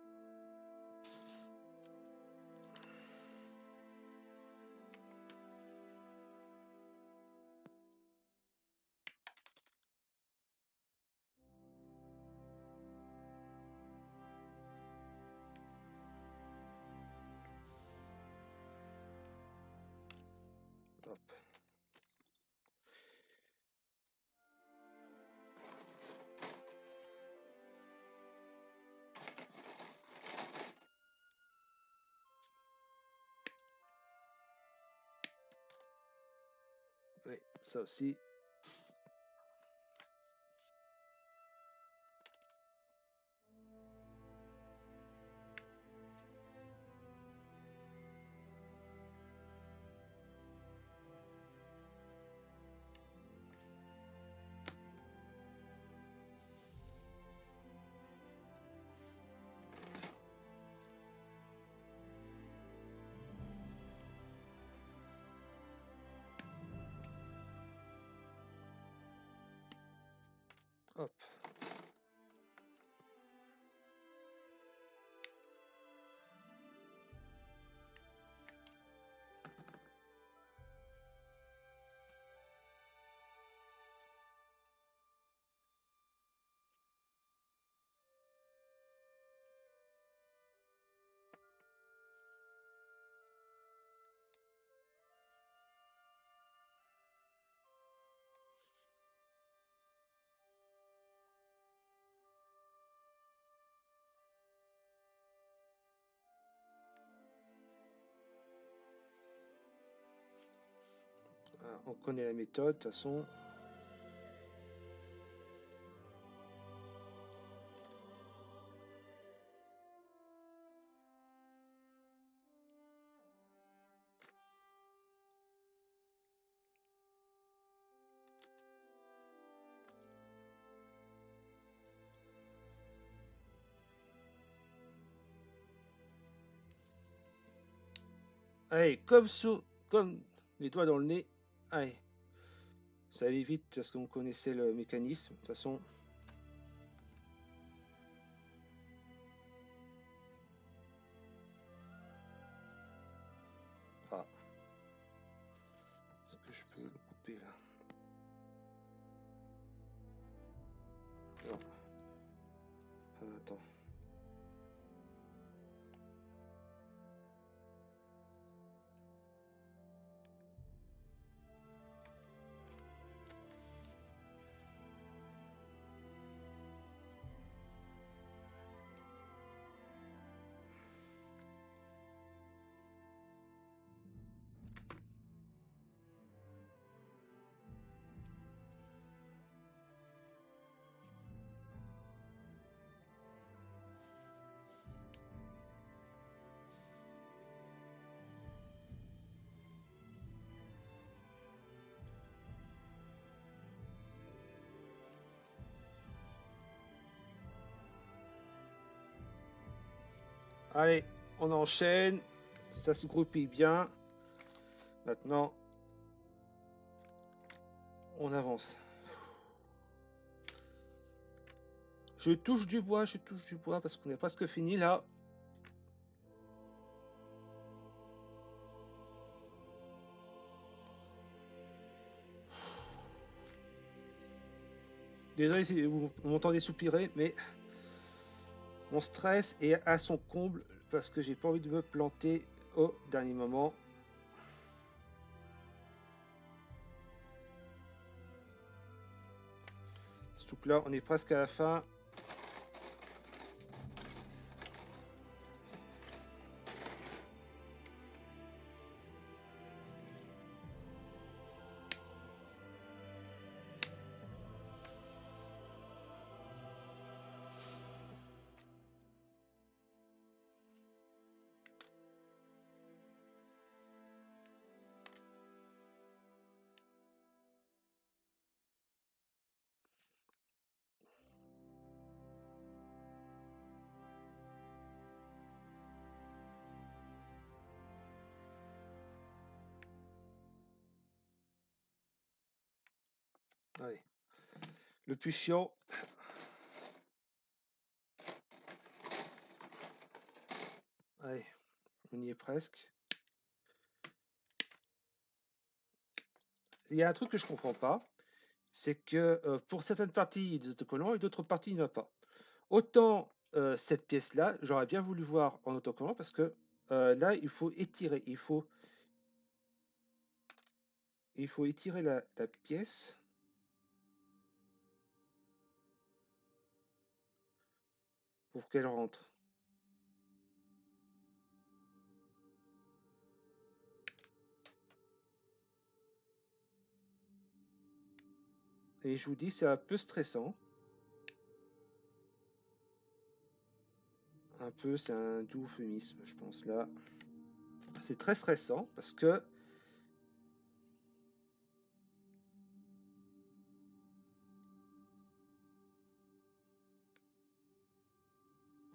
Hop. Allez, ça aussi. Hop. Voilà, on connaît la méthode, de toute façon. Allez, comme les doigts dans le nez. Allez, ça allait vite parce qu'on connaissait le mécanisme. De toute façon. Ah. Est-ce que je peux le couper là? Non. Attends. Allez, on enchaîne. Ça se groupille bien. Maintenant, on avance. Je touche du bois parce qu'on est presque fini là. Désolé si vous m'entendez soupirer, mais mon stress est à son comble parce que j'ai pas envie de me planter au dernier moment. Surtout que là, on est presque à la fin. Allez. Le plus chiant. Allez, on y est presque. Il y a un truc que je comprends pas, c'est que pour certaines parties, il y a des autocollants et d'autres parties, il n'y en a pas. Autant cette pièce-là, j'aurais bien voulu voir en autocollant parce que là, il faut étirer. Il faut étirer la pièce pour qu'elle rentre. Et je vous dis, c'est un peu stressant. Un peu, c'est un doux euphémisme, je pense, là. C'est très stressant parce que...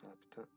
Ah, putain.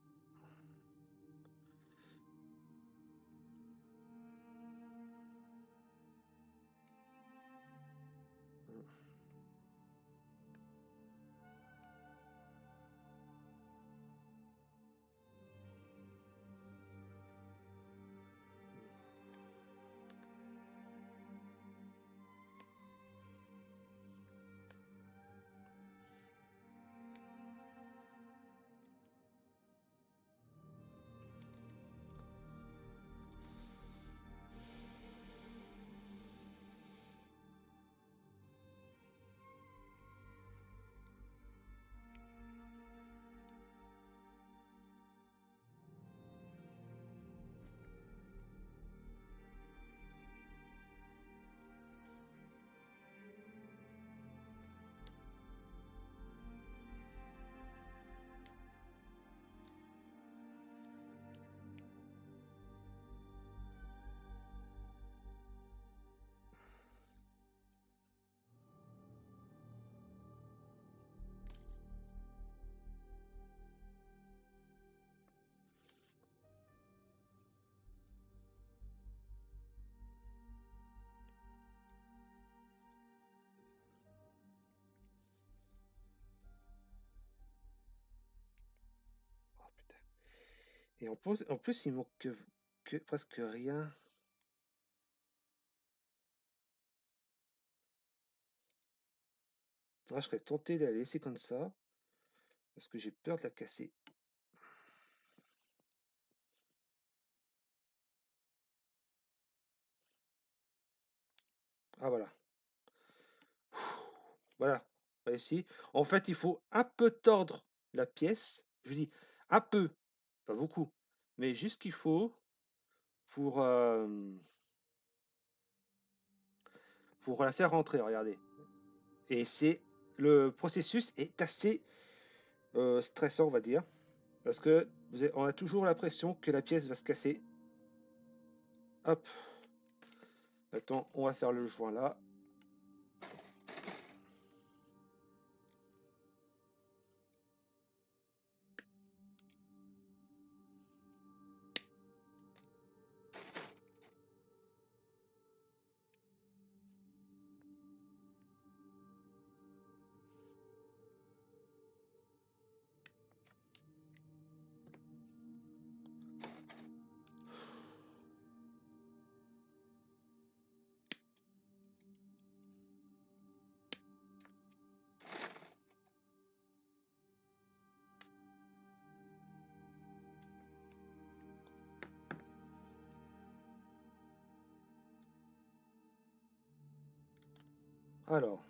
Oh, putain. Et en plus, il manque que presque rien. Là, je serais tenté de la laisser comme ça, parce que j'ai peur de la casser. Ah, voilà. Voilà. Ici. En fait, il faut un peu tordre la pièce. Je dis un peu, pas beaucoup, mais juste ce qu'il faut pour, pour la faire rentrer, regardez. Et le processus est assez stressant, on va dire, parce que on a toujours l'impression que la pièce va se casser. Hop. Attends, on va faire le joint là. Alors.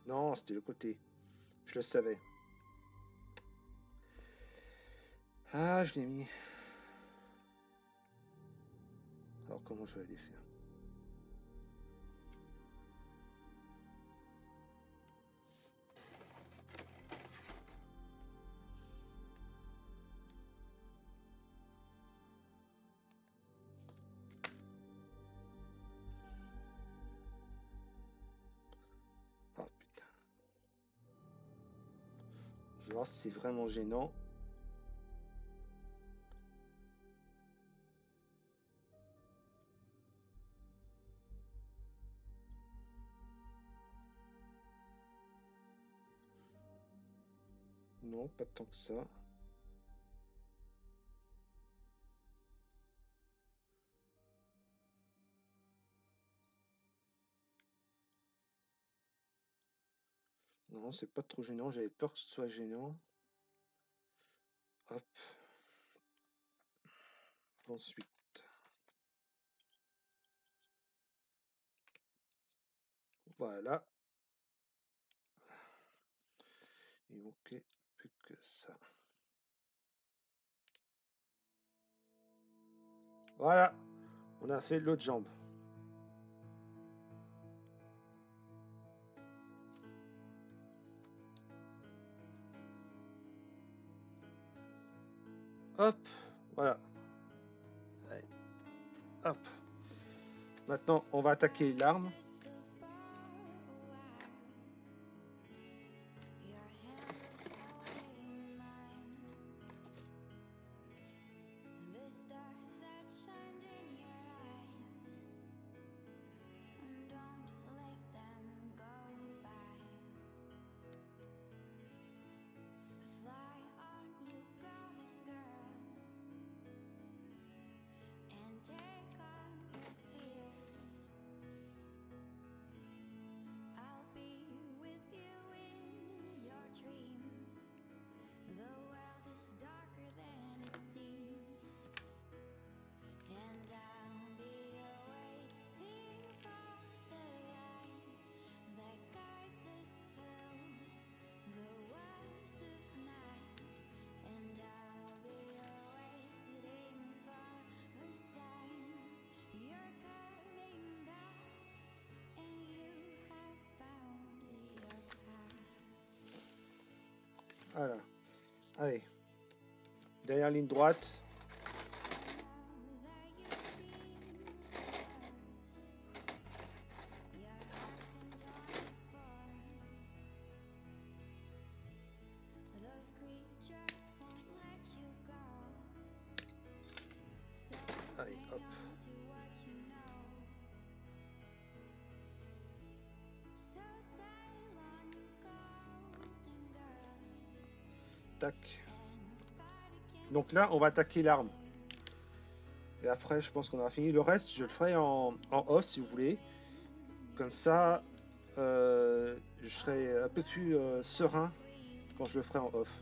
Non, c'était le côté. Je le savais. Ah, je l'ai mis. Alors, comment je vais les faire? Oh putain. Je vais voir si c'est vraiment gênant. Non, pas tant que ça. Non, c'est pas trop gênant. J'avais peur que ce soit gênant. Hop. Ensuite. Voilà. Il manquait plus que ça. Voilà. On a fait l'autre jambe. Hop. Voilà. Allez. Hop. Maintenant, on va attaquer l'arme. Voilà. Allez. Derrière ligne droite. Allez, hop. Tac. Donc là, on va attaquer l'arme. Et après, je pense qu'on aura fini. Le reste, je le ferai en off si vous voulez. Comme ça, je serai un peu plus serein quand je le ferai en off.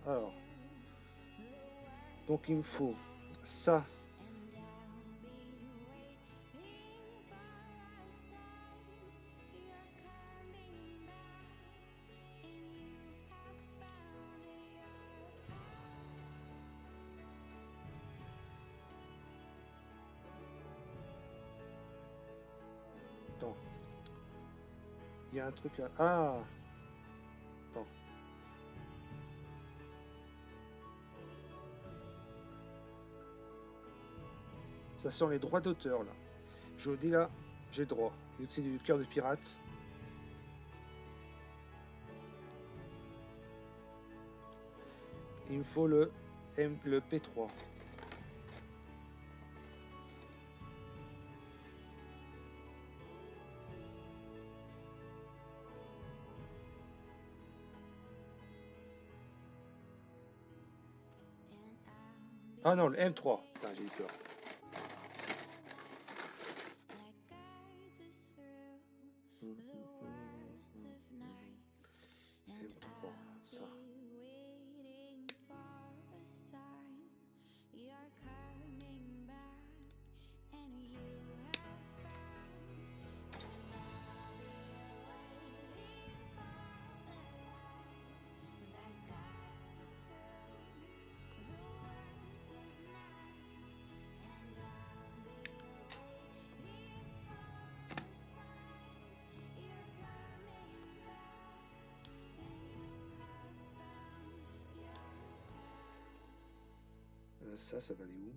Alors, donc il me faut ça. Attends. Il y a un truc à... Ah! Attends. Ça sent les droits d'auteur, là. Je vous dis, là, j'ai droit. Vu que c'est du cœur de pirate. Il me faut le P3. Ah non, le M3. Putain, j'ai eu peur. M3, ça. Ça va aller où?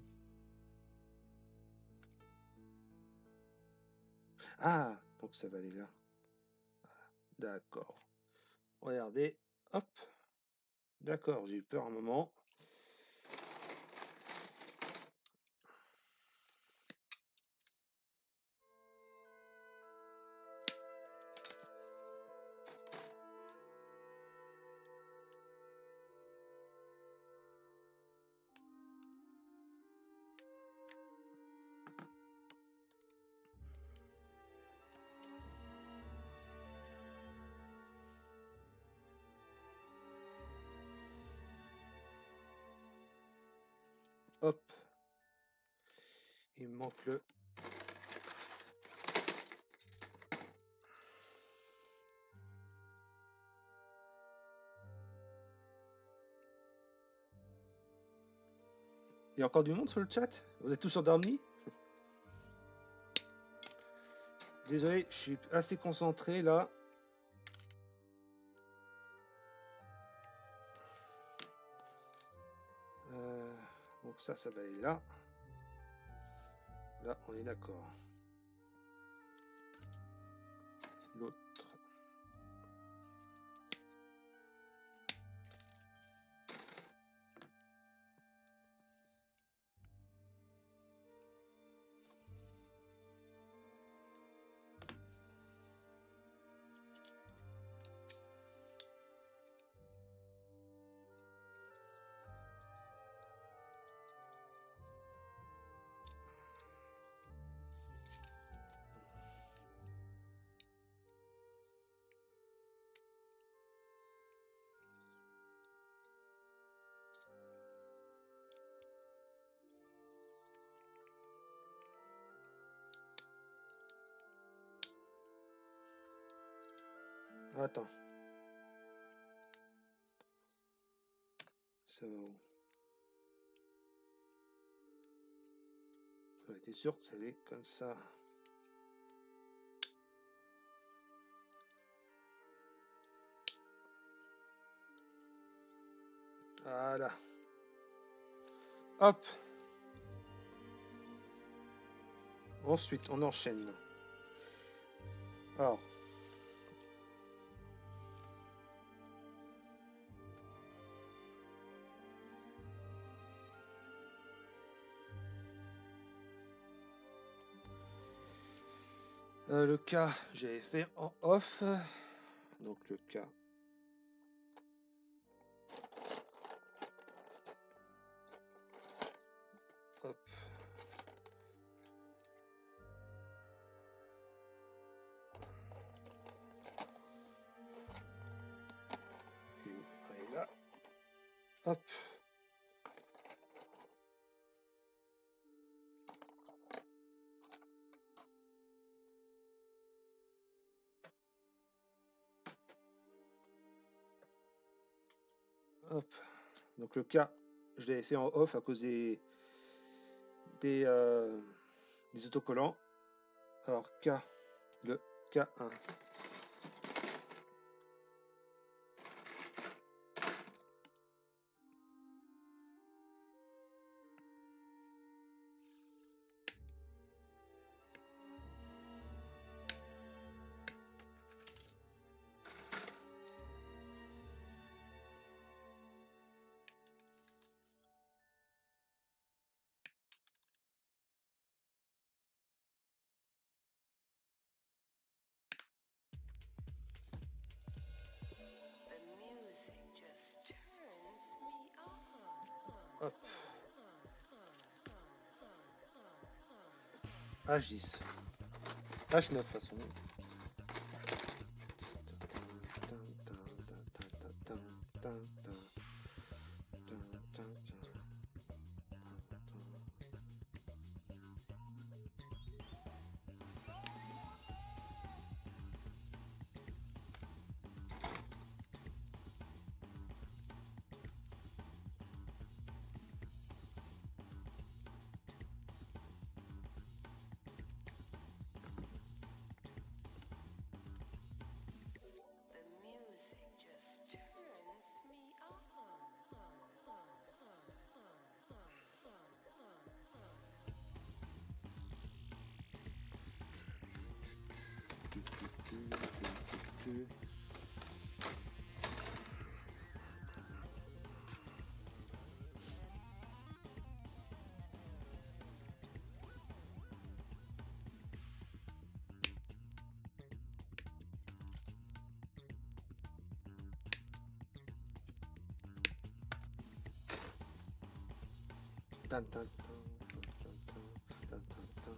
Ah, donc ça va aller là. D'accord. Regardez, hop. D'accord, j'ai eu peur un moment. Hop. Il me manque le... Il y a encore du monde sur le chat? Vous êtes tous endormis? Désolé, je suis assez concentré là. Donc ça va aller là. Là, on est d'accord. L'autre. Attends. Ça va où? T'es sûr que ça allait comme ça? Voilà. Hop. Ensuite, on enchaîne. Alors. Le cas, j'avais fait en off. Donc le cas. Hop. Et là. Hop. Hop. Donc le cas, je l'avais fait en off à cause des autocollants. Alors K, le K1. Hop. H10. H9 de toute façon. Tan, tan, tan, tan, tan, tan, tan, tan.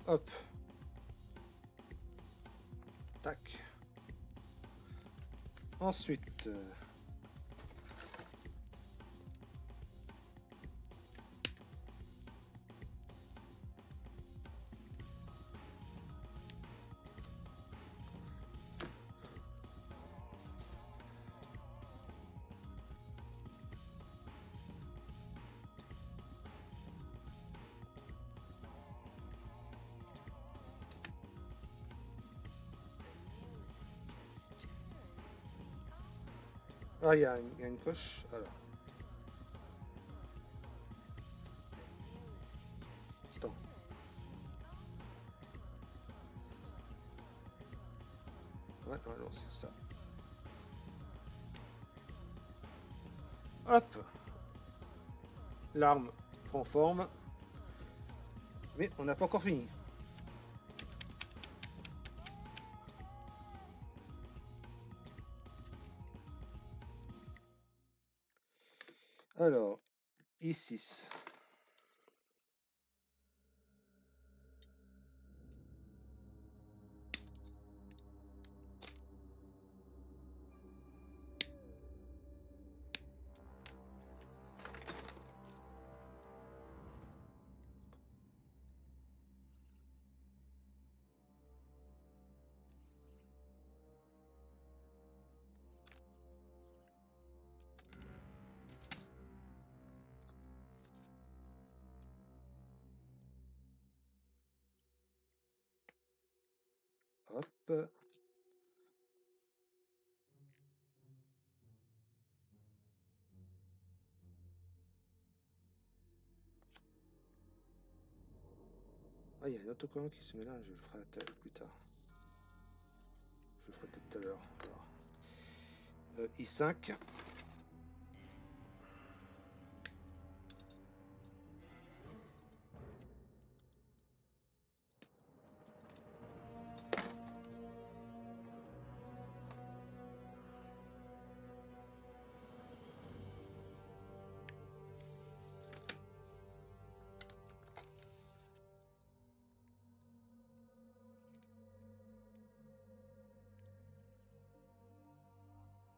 Hop. Tac. Ensuite. Ah, il y a une coche. Voilà. Attends. Ouais, non, c'est ça. Hop. L'arme prend forme. Mais on n'a pas encore fini. Alors, I6. Hop. Ah, il y a un autocollant qui se met là, je le ferai plus tard. Je le ferai peut-être tout à l'heure. I5.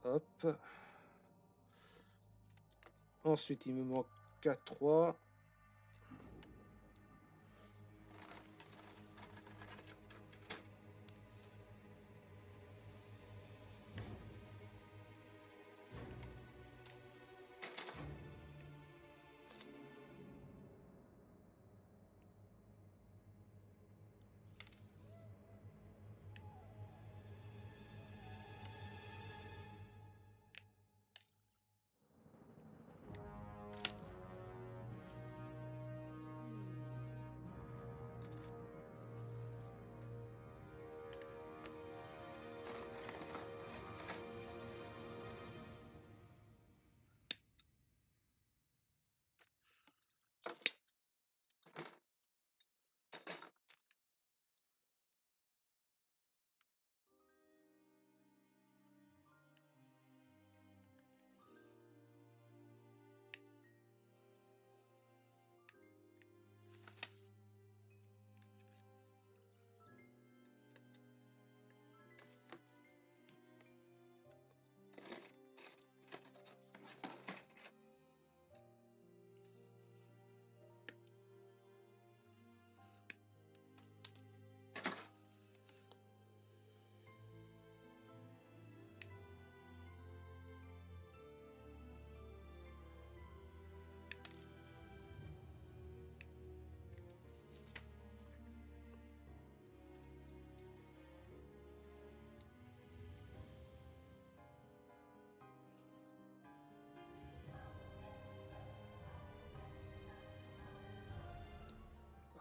Hop. Ensuite, il me manque 4-3.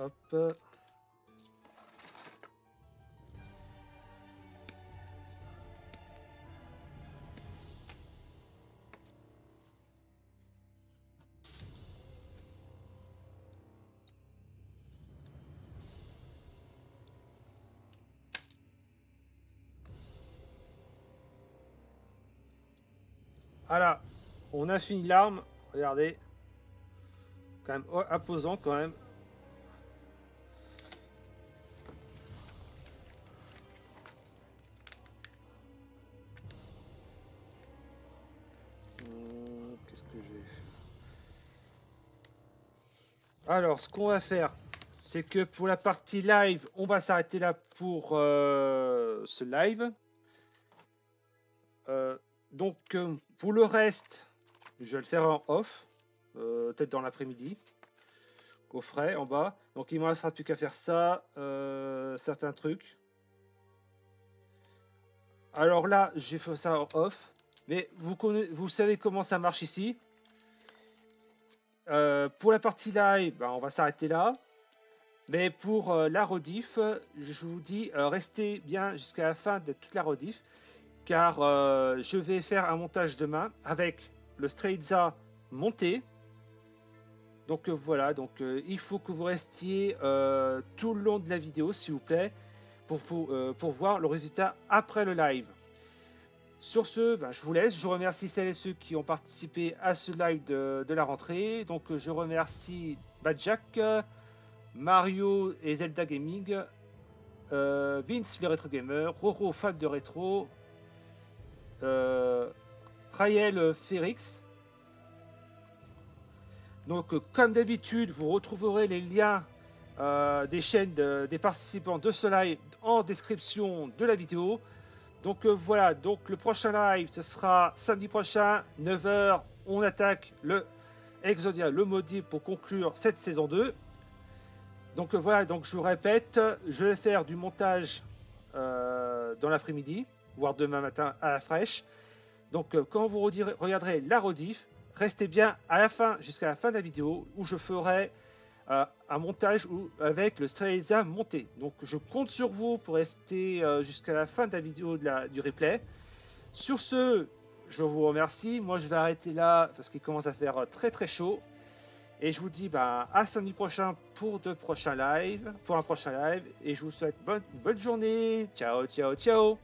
Hop. Voilà. On a fini l'arme. Regardez. Quand même imposant quand même. Alors, ce qu'on va faire, c'est que pour la partie live, on va s'arrêter là pour ce live. Donc, pour le reste, je vais le faire en off, peut-être dans l'après-midi, au frais, en bas. Donc, il ne me restera plus qu'à faire ça, certains trucs. Alors là, j'ai fait ça en off, mais vous savez comment ça marche ici. Pour la partie live, on va s'arrêter là. Mais pour la rediff, je vous dis, restez bien jusqu'à la fin de toute la rediff, car je vais faire un montage demain avec le Strelza monté. Donc voilà, donc il faut que vous restiez tout le long de la vidéo, s'il vous plaît, pour voir le résultat après le live. Sur ce, je vous laisse. Je remercie celles et ceux qui ont participé à ce live de la rentrée. Donc je remercie Jack, Mario et Zelda Gaming, Vince le rétro gamer, Roro fan de rétro, Raël Férix. Donc comme d'habitude, vous retrouverez les liens des chaînes des participants de ce live en description de la vidéo. Donc voilà, donc le prochain live, ce sera samedi prochain, 9h, on attaque le Exodia, le maudit, pour conclure cette saison 2. Donc voilà, donc je vous répète, je vais faire du montage dans l'après-midi, voire demain matin à la fraîche. Donc quand vous regarderez la rediff, restez bien à la fin, jusqu'à la fin de la vidéo, où je ferai un montage avec le Strelza monté. Donc je compte sur vous pour rester jusqu'à la fin de la vidéo du replay. Sur ce, je vous remercie. Moi je vais arrêter là parce qu'il commence à faire très très chaud. Et je vous dis à samedi prochain pour un prochain live. Et je vous souhaite bonne journée. Ciao, ciao, ciao.